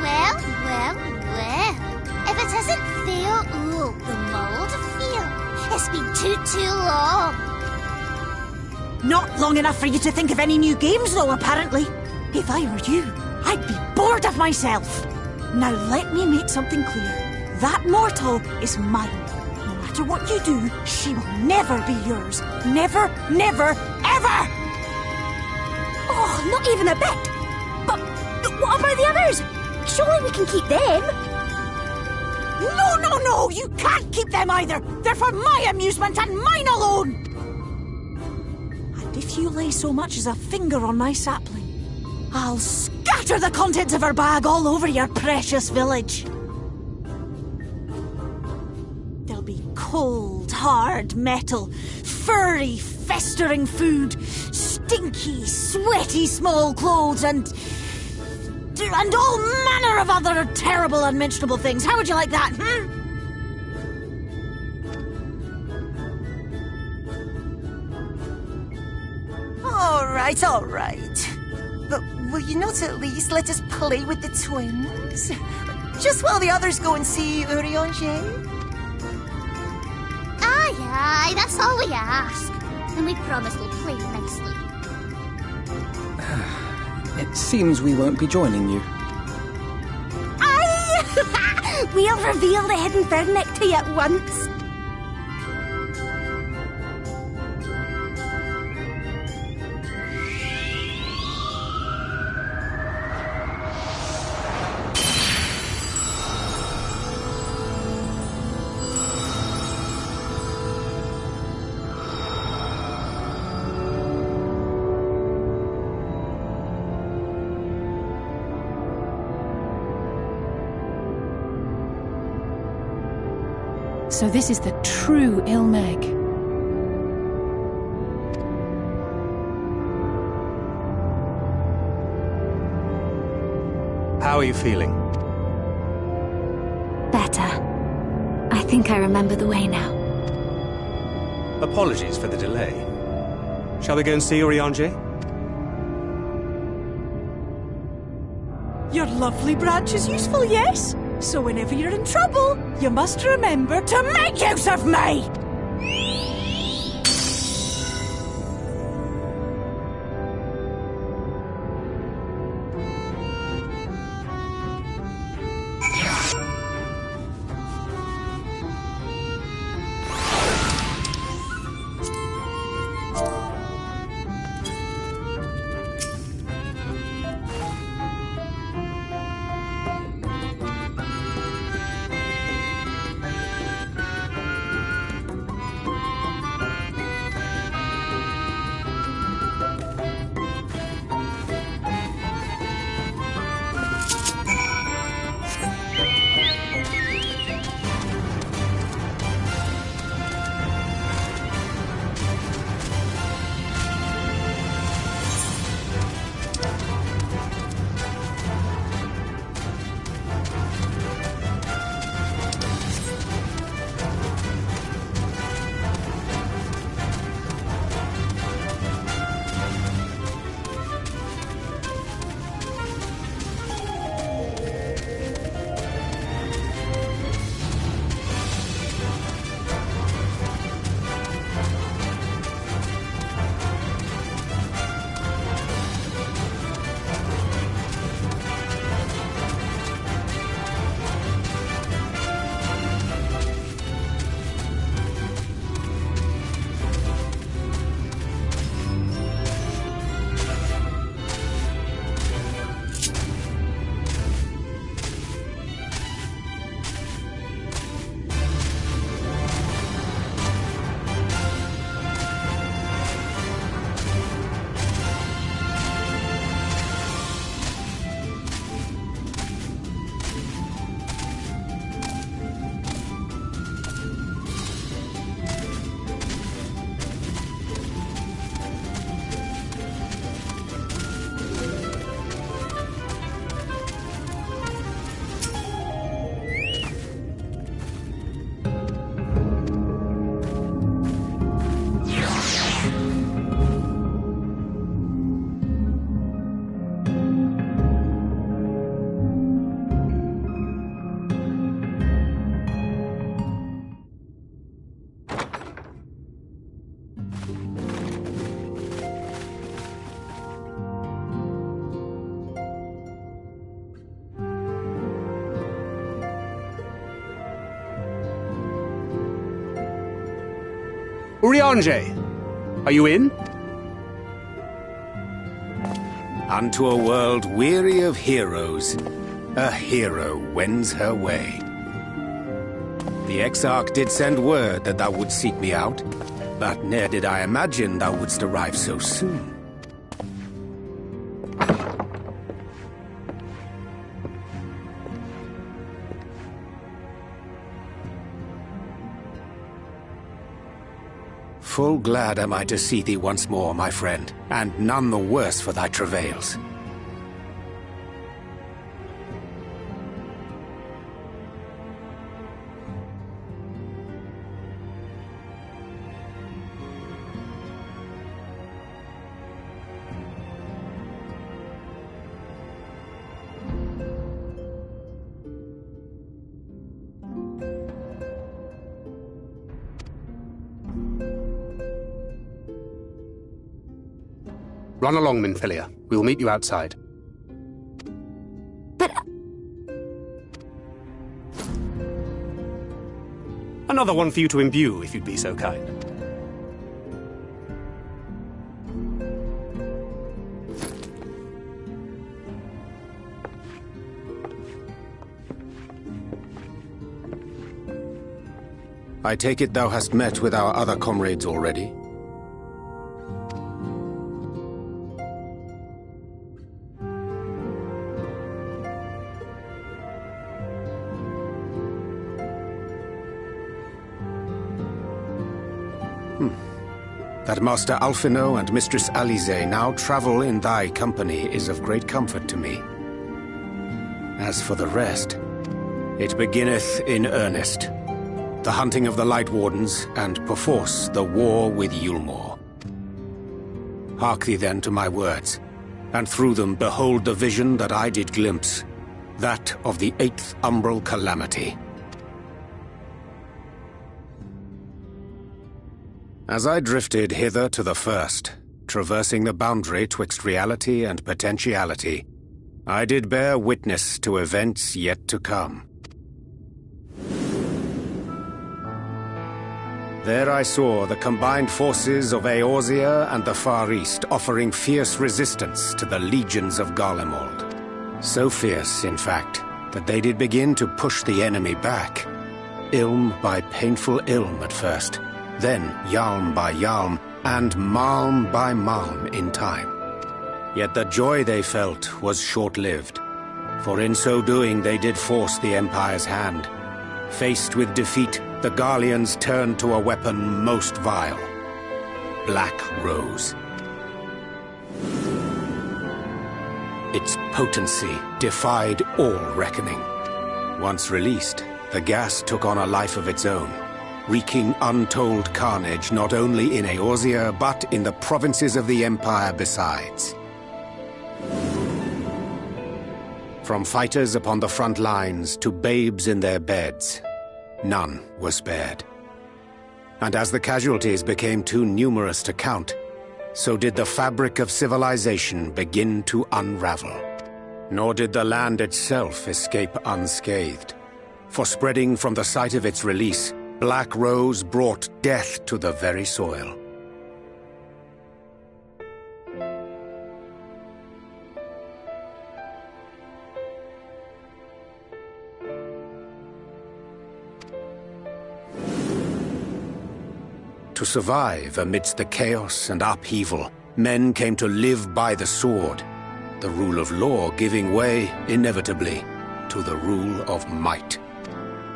Well. If it isn't Theo, the mould feel. It's been too long. Not long enough for you to think of any new games, though, apparently. If I were you, I'd be bored of myself. Now let me make something clear. That mortal is mine. No matter what you do, she will never be yours. Never, ever! Oh, not even a bit. But what about the others? Surely we can keep them. No, you can't keep them either. They're for my amusement and mine alone. And if you lay so much as a finger on my sapling, I'll scatter the contents of her bag all over your precious village. There'll be cold, hard metal, furry, festering food, stinky, sweaty small clothes, and all manner of other terrible, unmentionable things. How would you like that, All right. But will you not at least let us play with the twins? Just while the others go and see Urianger? Aye, that's all we ask. And we promise we'll play nicely. It seems we won't be joining you. Aye! We'll reveal the hidden verdict to you at once. So this is the true Ilmeg. How are you feeling? Better. I think I remember the way now. Apologies for the delay. Shall we go and see Urianger? Your lovely branch is useful, yes? So whenever you're in trouble, you must remember to make use of me! Urianger, are you in? Unto a world weary of heroes, a hero wends her way. The Exarch did send word that thou wouldst seek me out, but ne'er did I imagine thou wouldst arrive so soon. Full glad am I to see thee once more, my friend, and none the worse for thy travails. Run along, Minfilia. We will meet you outside. But... Another one for you to imbue, if you'd be so kind. I take it thou hast met with our other comrades already? That Master Alphino and Mistress Alize now travel in thy company is of great comfort to me. As for the rest, it beginneth in earnest. The hunting of the Light Wardens, and perforce the war with Yulmore. Hark thee then to my words, and through them behold the vision that I did glimpse, that of the 8th Umbral Calamity. As I drifted hither to the first, traversing the boundary twixt reality and potentiality, I did bear witness to events yet to come. There I saw the combined forces of Eorzea and the Far East offering fierce resistance to the legions of Garlemald. So fierce, in fact, that they did begin to push the enemy back. Ilm by painful ilm at first, then Yalm by Yalm, and Malm by Malm in time. Yet the joy they felt was short-lived, for in so doing they did force the Empire's hand. Faced with defeat, the Garleans turned to a weapon most vile: Black Rose. Its potency defied all reckoning. Once released, the gas took on a life of its own, wreaking untold carnage not only in Eorzea, but in the provinces of the Empire besides. From fighters upon the front lines to babes in their beds, none were spared. And as the casualties became too numerous to count, so did the fabric of civilization begin to unravel. Nor did the land itself escape unscathed, for spreading from the site of its release, Black Rose brought death to the very soil. To survive amidst the chaos and upheaval, men came to live by the sword, the rule of law giving way, inevitably, to the rule of might.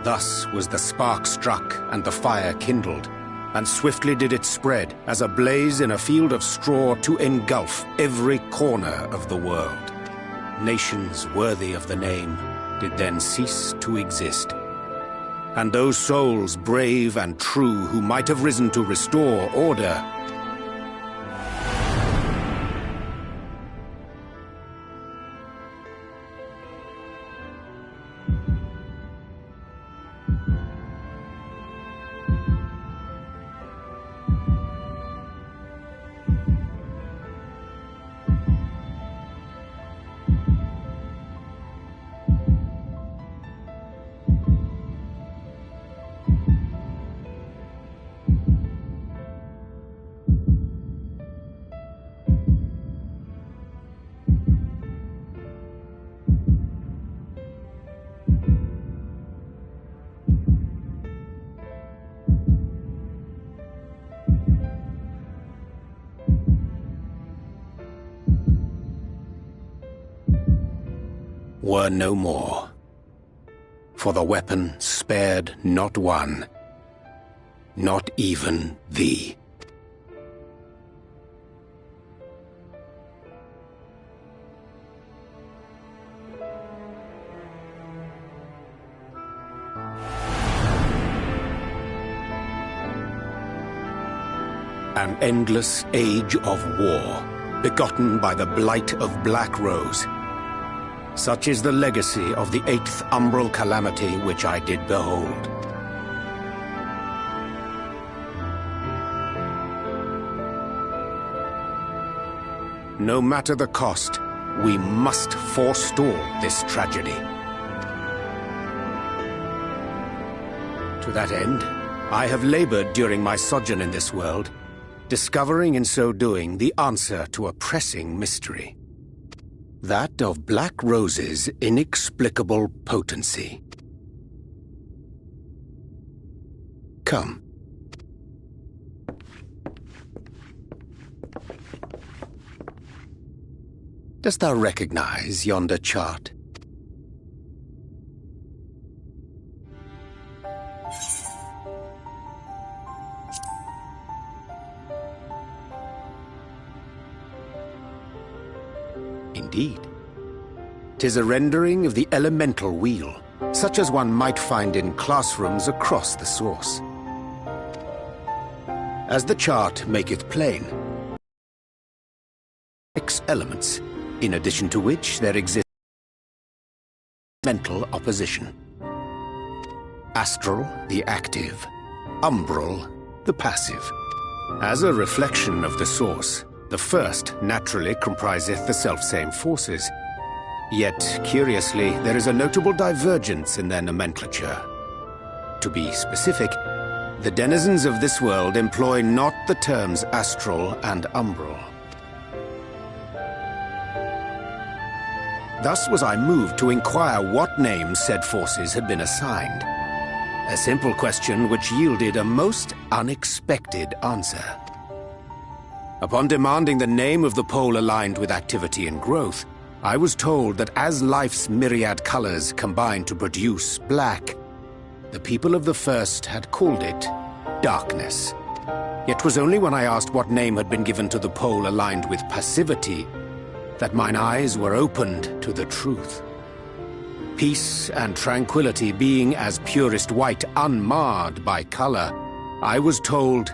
Thus was the spark struck and the fire kindled, and swiftly did it spread as a blaze in a field of straw to engulf every corner of the world. Nations worthy of the name did then cease to exist. And those souls brave and true who might have risen to restore order were no more. For the weapon spared not one, not even thee. An endless age of war, begotten by the blight of Black Rose. Such is the legacy of the 8th umbral calamity which I did behold. No matter the cost, we must forestall this tragedy. To that end, I have labored during my sojourn in this world, discovering in so doing the answer to a pressing mystery. That of Black Rose's inexplicable potency. Come. Dost thou recognize yonder chart? Indeed. 'Tis a rendering of the elemental wheel, such as one might find in classrooms across the source. As the chart maketh plain, 6 elements, in addition to which there exists mental opposition. Astral, the active; umbral, the passive. As a reflection of the source, the first naturally compriseth the selfsame forces. Yet, curiously, there is a notable divergence in their nomenclature. To be specific, the denizens of this world employ not the terms astral and umbral. Thus was I moved to inquire what names said forces had been assigned. A simple question which yielded a most unexpected answer. Upon demanding the name of the pole aligned with activity and growth, I was told that as life's myriad colors combine to produce black, the people of the first had called it darkness. Yet 'twas only when I asked what name had been given to the pole aligned with passivity that mine eyes were opened to the truth. Peace and tranquility being as purest white, unmarred by color, I was told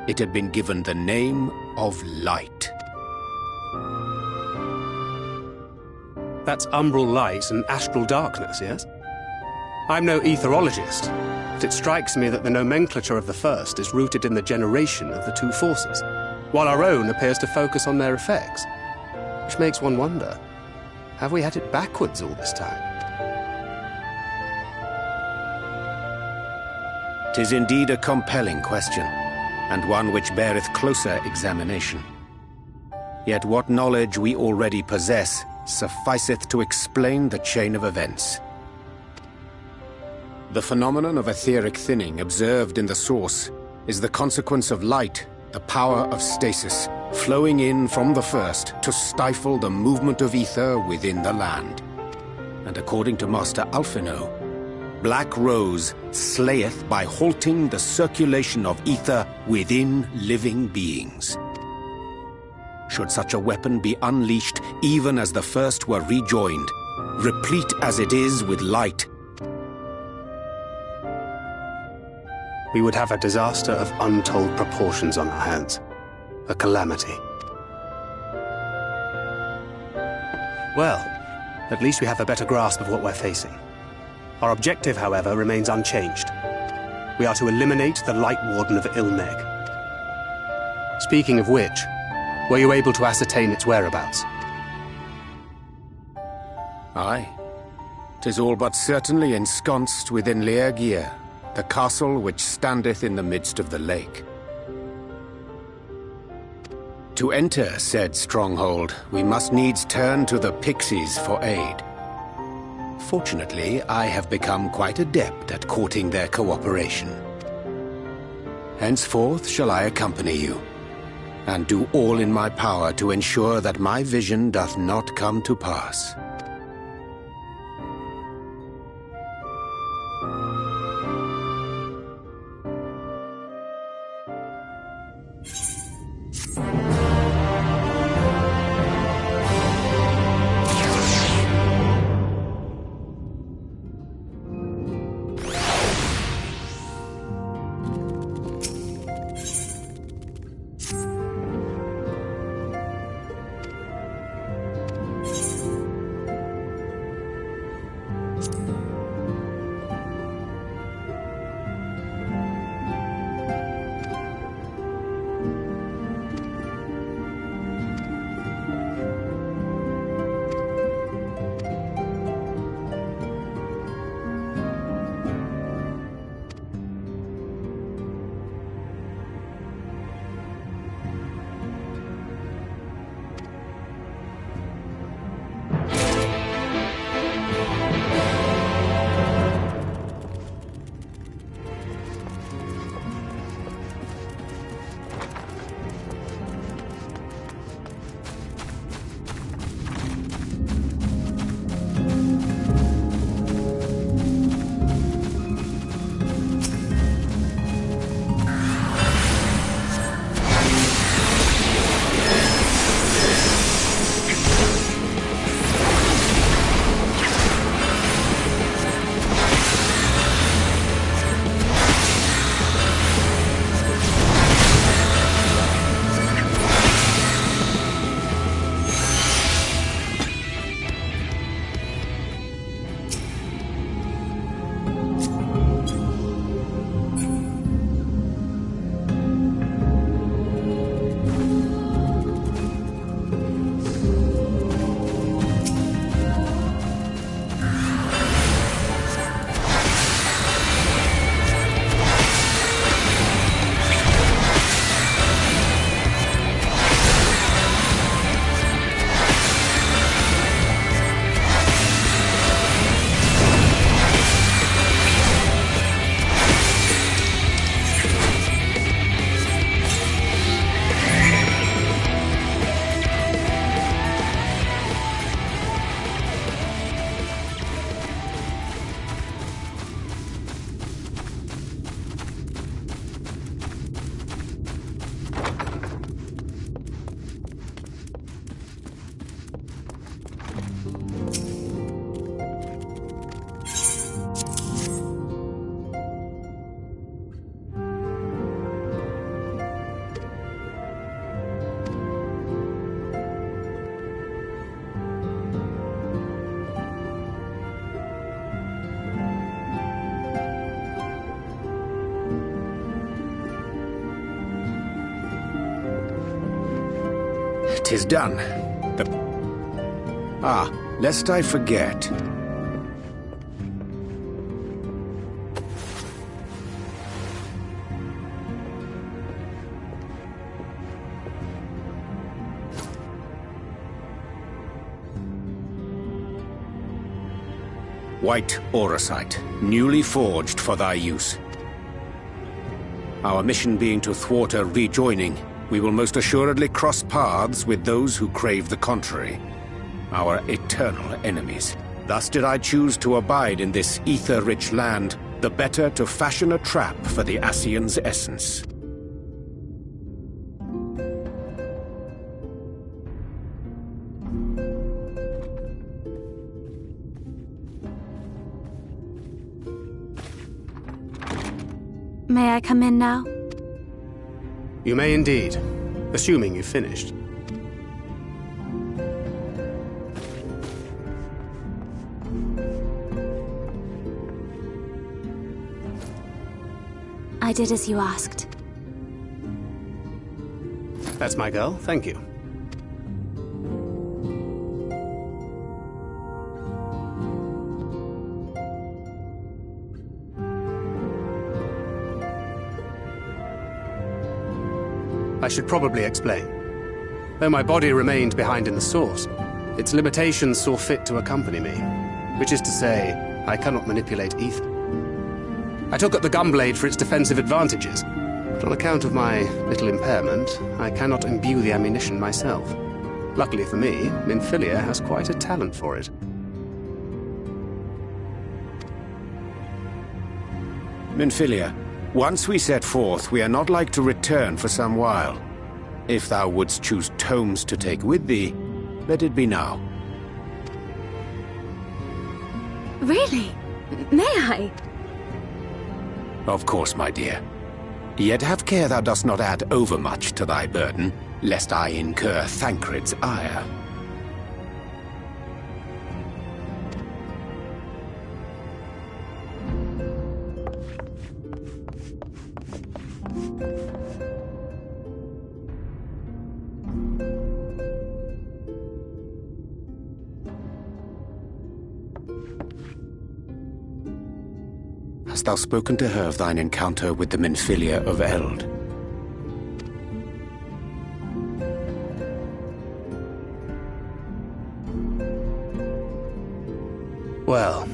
it had been given the name of light. That's umbral light and astral darkness, yes? I'm no etherologist, but it strikes me that the nomenclature of the first is rooted in the generation of the two forces, while our own appears to focus on their effects. Which makes one wonder, have we had it backwards all this time? 'Tis indeed a compelling question, and one which beareth closer examination. Yet what knowledge we already possess sufficeth to explain the chain of events. The phenomenon of etheric thinning observed in the source is the consequence of light, the power of stasis, flowing in from the first to stifle the movement of ether within the land. And according to Master Alphino, Black Rose slayeth by halting the circulation of ether within living beings. Should such a weapon be unleashed even as the first were rejoined, replete as it is with light, we would have a disaster of untold proportions on our hands. A calamity. Well, at least we have a better grasp of what we're facing. Our objective, however, remains unchanged. We are to eliminate the Light Warden of Ilneg. Speaking of which, were you able to ascertain its whereabouts? Aye. 'Tis all but certainly ensconced within Leargear, the castle which standeth in the midst of the lake. To enter said stronghold, we must needs turn to the pixies for aid. Fortunately, I have become quite adept at courting their cooperation. Henceforth shall I accompany you, and do all in my power to ensure that my vision doth not come to pass. 'Tis done. Lest I forget. White auracite, newly forged for thy use. Our mission being to thwart a rejoining, we will most assuredly cross paths with those who crave the contrary. Our eternal enemies. Thus did I choose to abide in this ether-rich land, the better to fashion a trap for the Ascian's essence. May I come in now? You may indeed, assuming you've finished. I did as you asked. That's my girl, thank you. I should probably explain. Though my body remained behind in the source, its limitations saw fit to accompany me. Which is to say, I cannot manipulate ether. I took up the gunblade for its defensive advantages, but on account of my little impairment, I cannot imbue the ammunition myself. Luckily for me, Minfilia has quite a talent for it. Minfilia, once we set forth, we are not like to return for some while. If thou wouldst choose tomes to take with thee, let it be now. Really? May I? Of course, my dear. Yet have care thou dost not add overmuch to thy burden, lest I incur Thancred's ire. Hast thou spoken to her of thine encounter with the Minfilia of Eld? Well,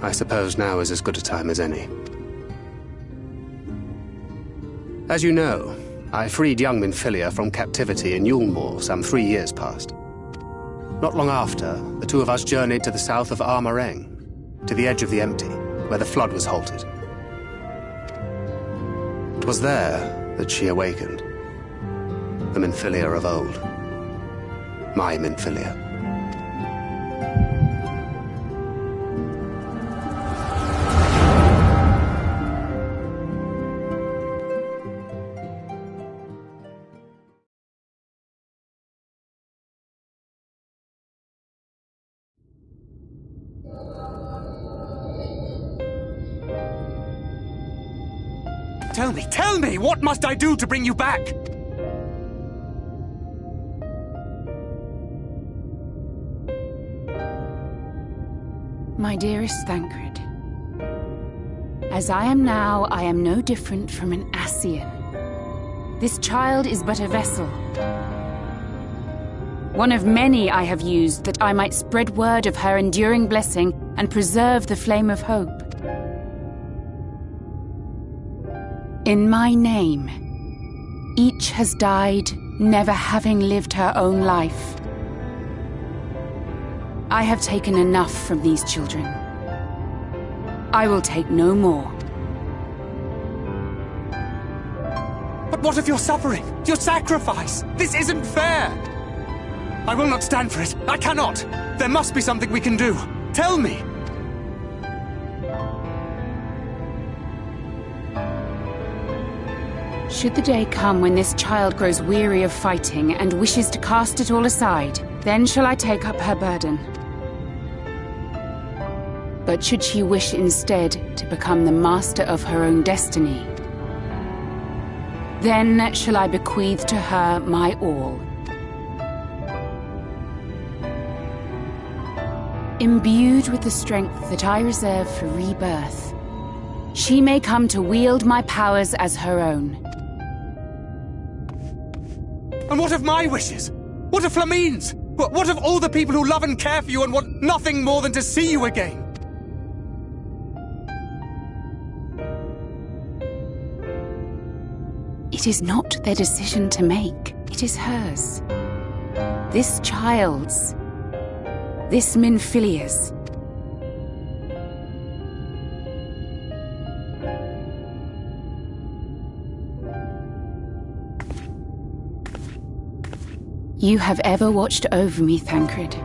I suppose now is as good a time as any. As you know, I freed young Minfilia from captivity in Yulmore some 3 years past. Not long after, the two of us journeyed to the south of Armareng, to the edge of the Empty, where the flood was halted. It was there that she awakened. The Minfilia of old. My Minfilia. Tell me, what must I do to bring you back? My dearest Thancred, as I am now, I am no different from an Ascian. This child is but a vessel. One of many I have used that I might spread word of her enduring blessing and preserve the flame of hope. In my name, each has died, never having lived her own life. I have taken enough from these children. I will take no more. But what of your suffering? Your sacrifice? This isn't fair! I will not stand for it. I cannot! There must be something we can do. Tell me! Should the day come when this child grows weary of fighting and wishes to cast it all aside, then shall I take up her burden. But should she wish instead to become the master of her own destiny, then shall I bequeath to her my all. Imbued with the strength that I reserve for rebirth, she may come to wield my powers as her own. And what of my wishes? What of Flamine's? What of all the people who love and care for you and want nothing more than to see you again? It is not their decision to make. It is hers. This child's. This Minfilia's. You have ever watched over me, Thancred.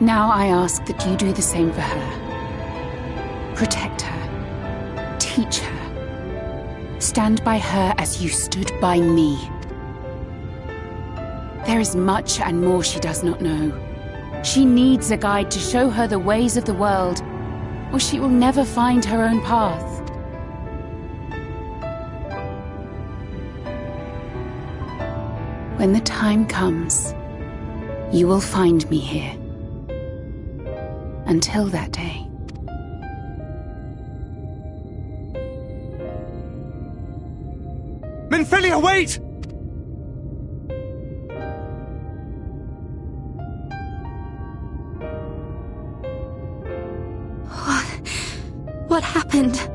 Now I ask that you do the same for her. Protect her. Teach her. Stand by her as you stood by me. There is much and more she does not know. She needs a guide to show her the ways of the world, or she will never find her own path. When the time comes, you will find me here. Until that day. Minfilia, wait! What happened?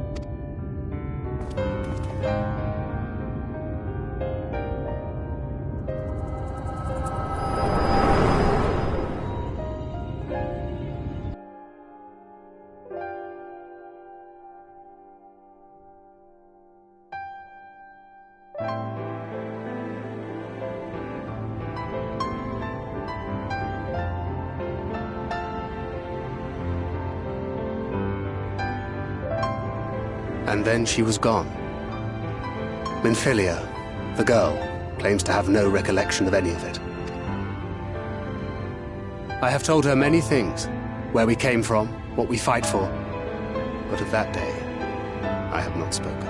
And then she was gone. Minfilia, the girl, claims to have no recollection of any of it. I have told her many things, where we came from, what we fight for, but of that day, I have not spoken.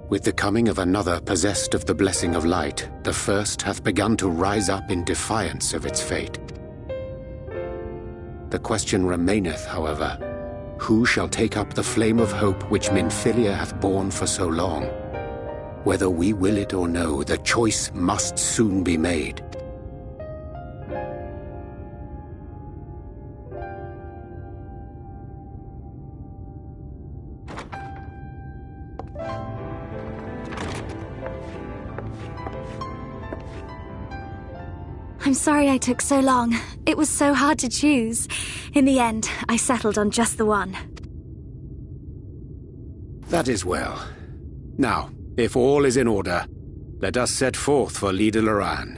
With the coming of another possessed of the blessing of light, the first hath begun to rise up in defiance of its fate. The question remaineth, however, who shall take up the flame of hope which Minfilia hath borne for so long? Whether we will it or no, the choice must soon be made. I'm sorry I took so long. It was so hard to choose. In the end, I settled on just the one. That is well. Now, if all is in order, let us set forth for Lida Loran.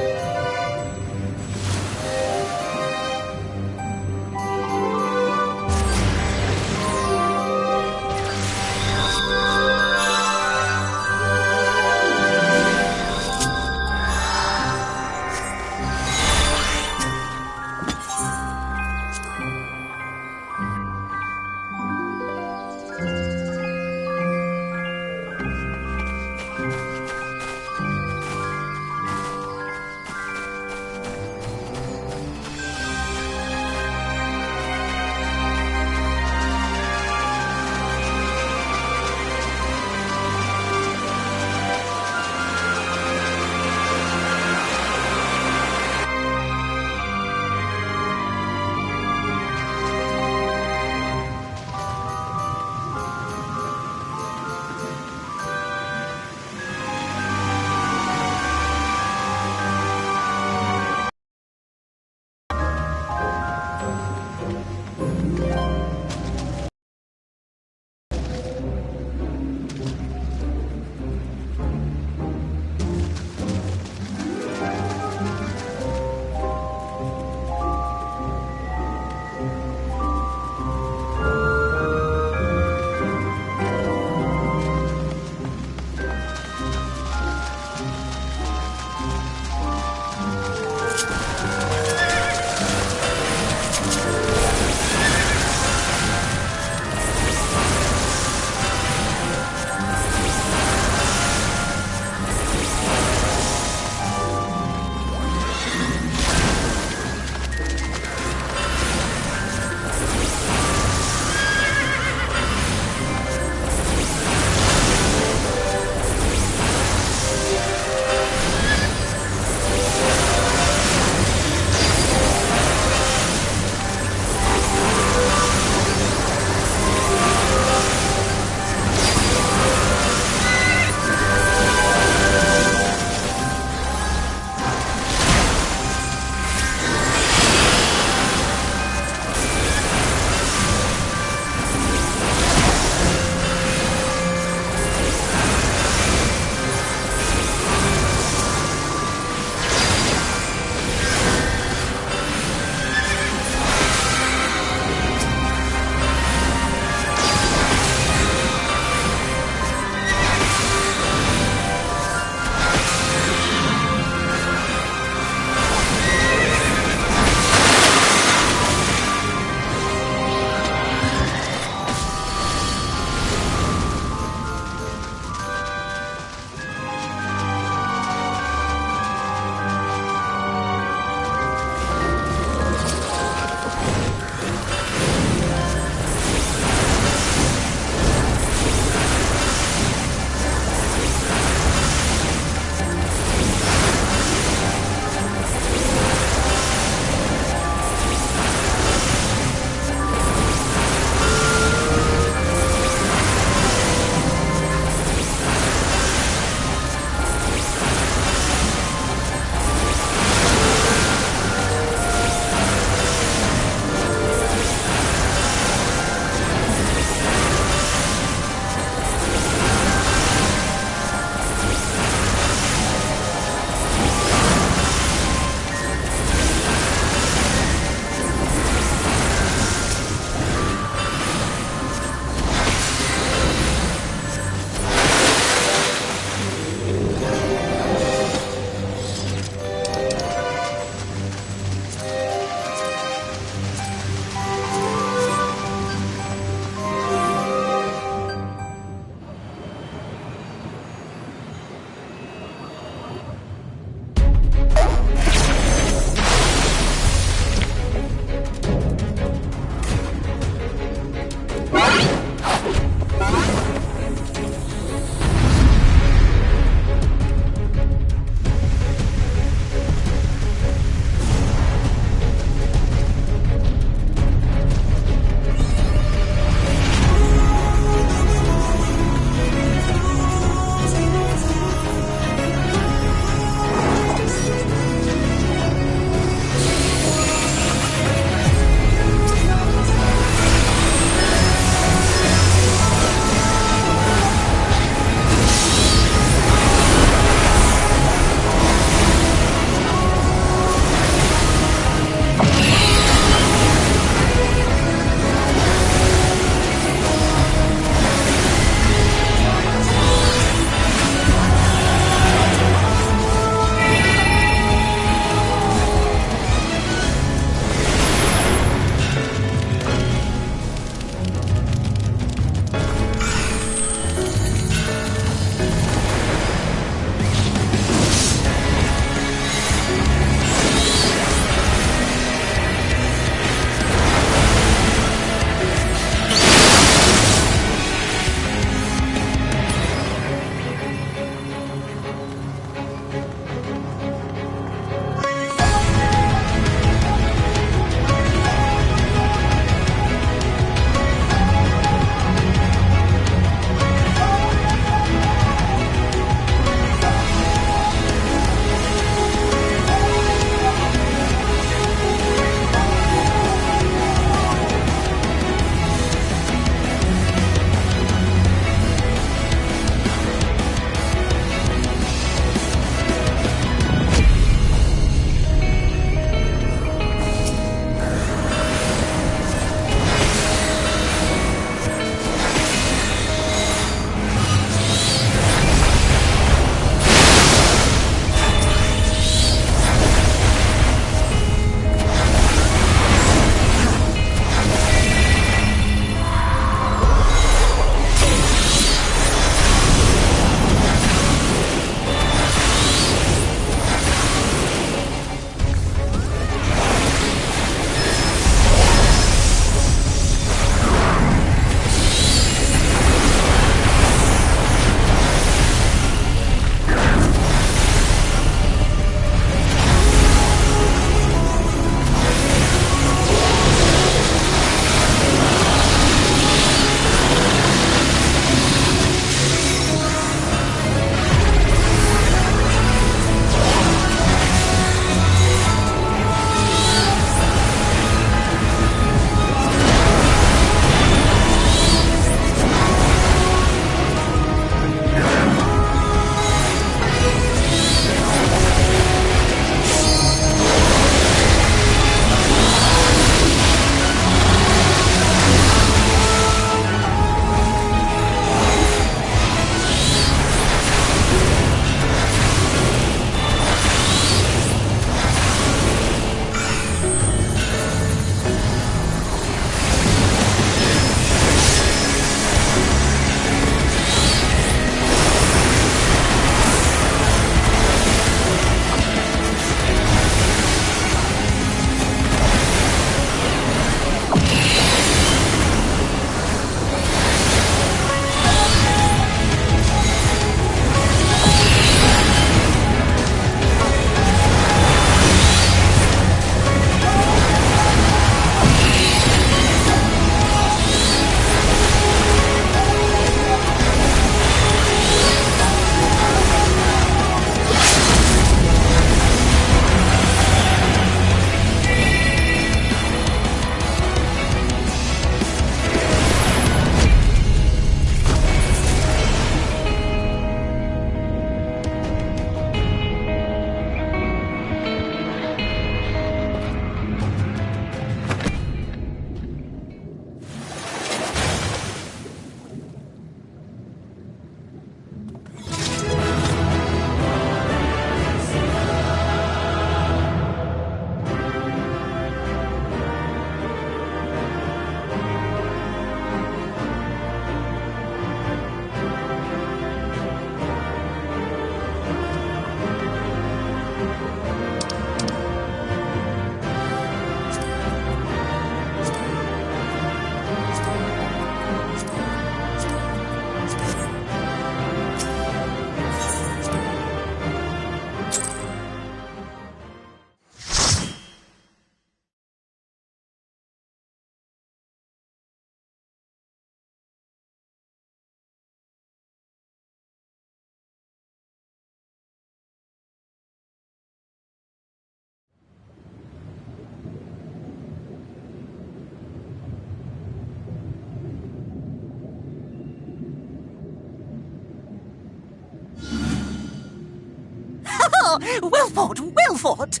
Wilford! Wilford!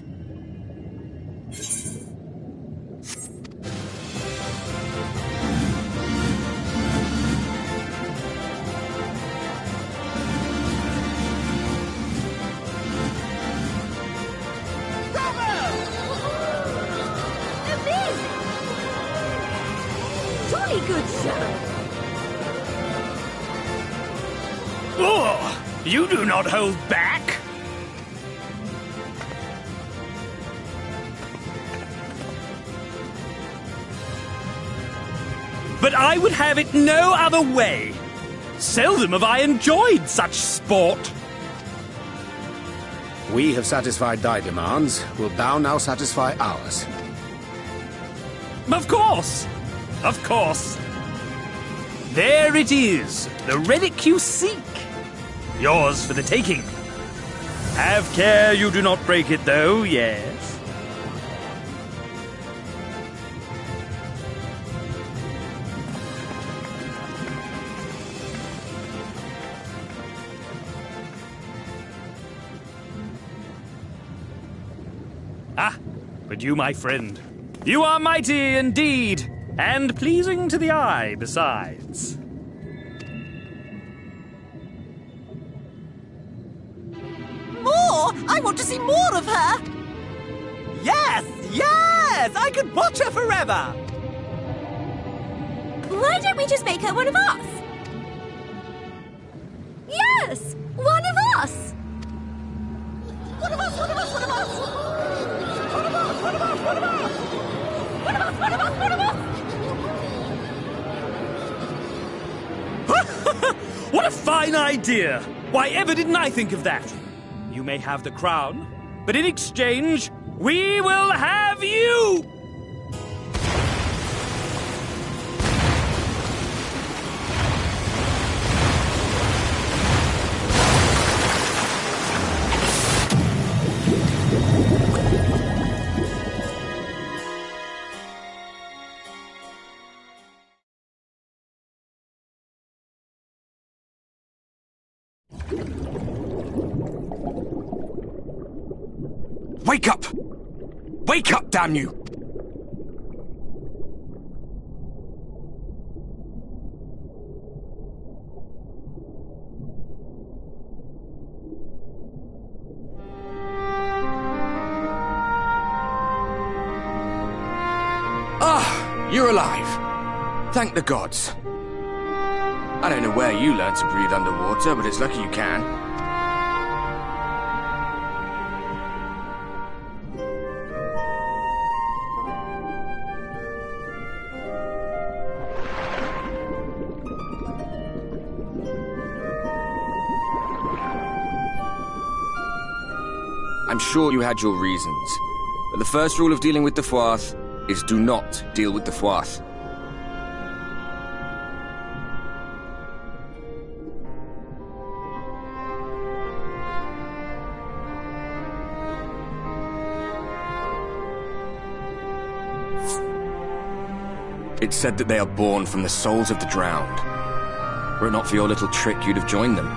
Jolly good show. Oh, you do not hold back. But I would have it no other way. Seldom have I enjoyed such sport. We have satisfied thy demands. Wilt thou now satisfy ours? Of course. Of course. There it is, the relic you seek. Yours for the taking. Have care you do not break it, though, yes? Ah, but you, my friend, you are mighty indeed. And pleasing to the eye, besides. More! I want to see more of her! Yes! Yes! I could watch her forever! Why don't we just make her one of us? Yes! One of us! One of us! One of us! One of us! One of us! One of us! One of us! One of us! One of us! One of us! What a fine idea! Why ever didn't I think of that? You may have the crown, but in exchange, we will have you! Wake up! Wake up, damn you! Ah, you're alive. Thank the gods. I don't know where you learned to breathe underwater, but it's lucky you can. I'm sure you had your reasons, but the first rule of dealing with the Fwath is do not deal with the Fwath. It's said that they are born from the souls of the drowned. Were it not for your little trick, you'd have joined them.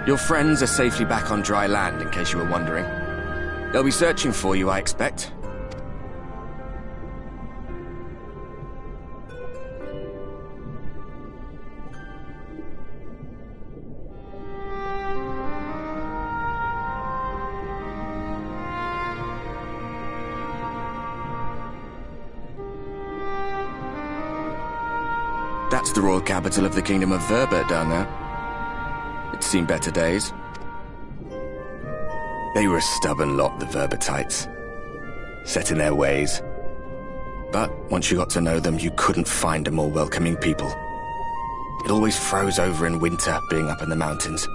Your friends are safely back on dry land, in case you were wondering. They'll be searching for you, I expect. That's the royal capital of the Kingdom of Verbert down there. It's seen better days. They were a stubborn lot, the Verbertites. Set in their ways. But once you got to know them, you couldn't find a more welcoming people. It always froze over in winter, being up in the mountains.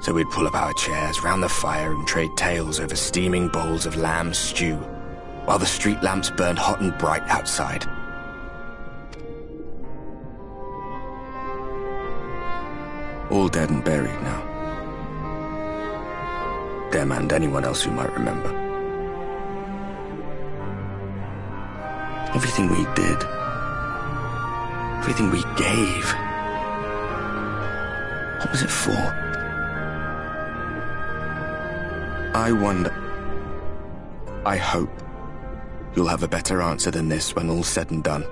So we'd pull up our chairs round the fire and trade tales over steaming bowls of lamb stew, while the street lamps burned hot and bright outside. All dead and buried now. Them and anyone else who might remember. Everything we did, everything we gave, what was it for? I wonder... I hope you'll have a better answer than this when all's said and done.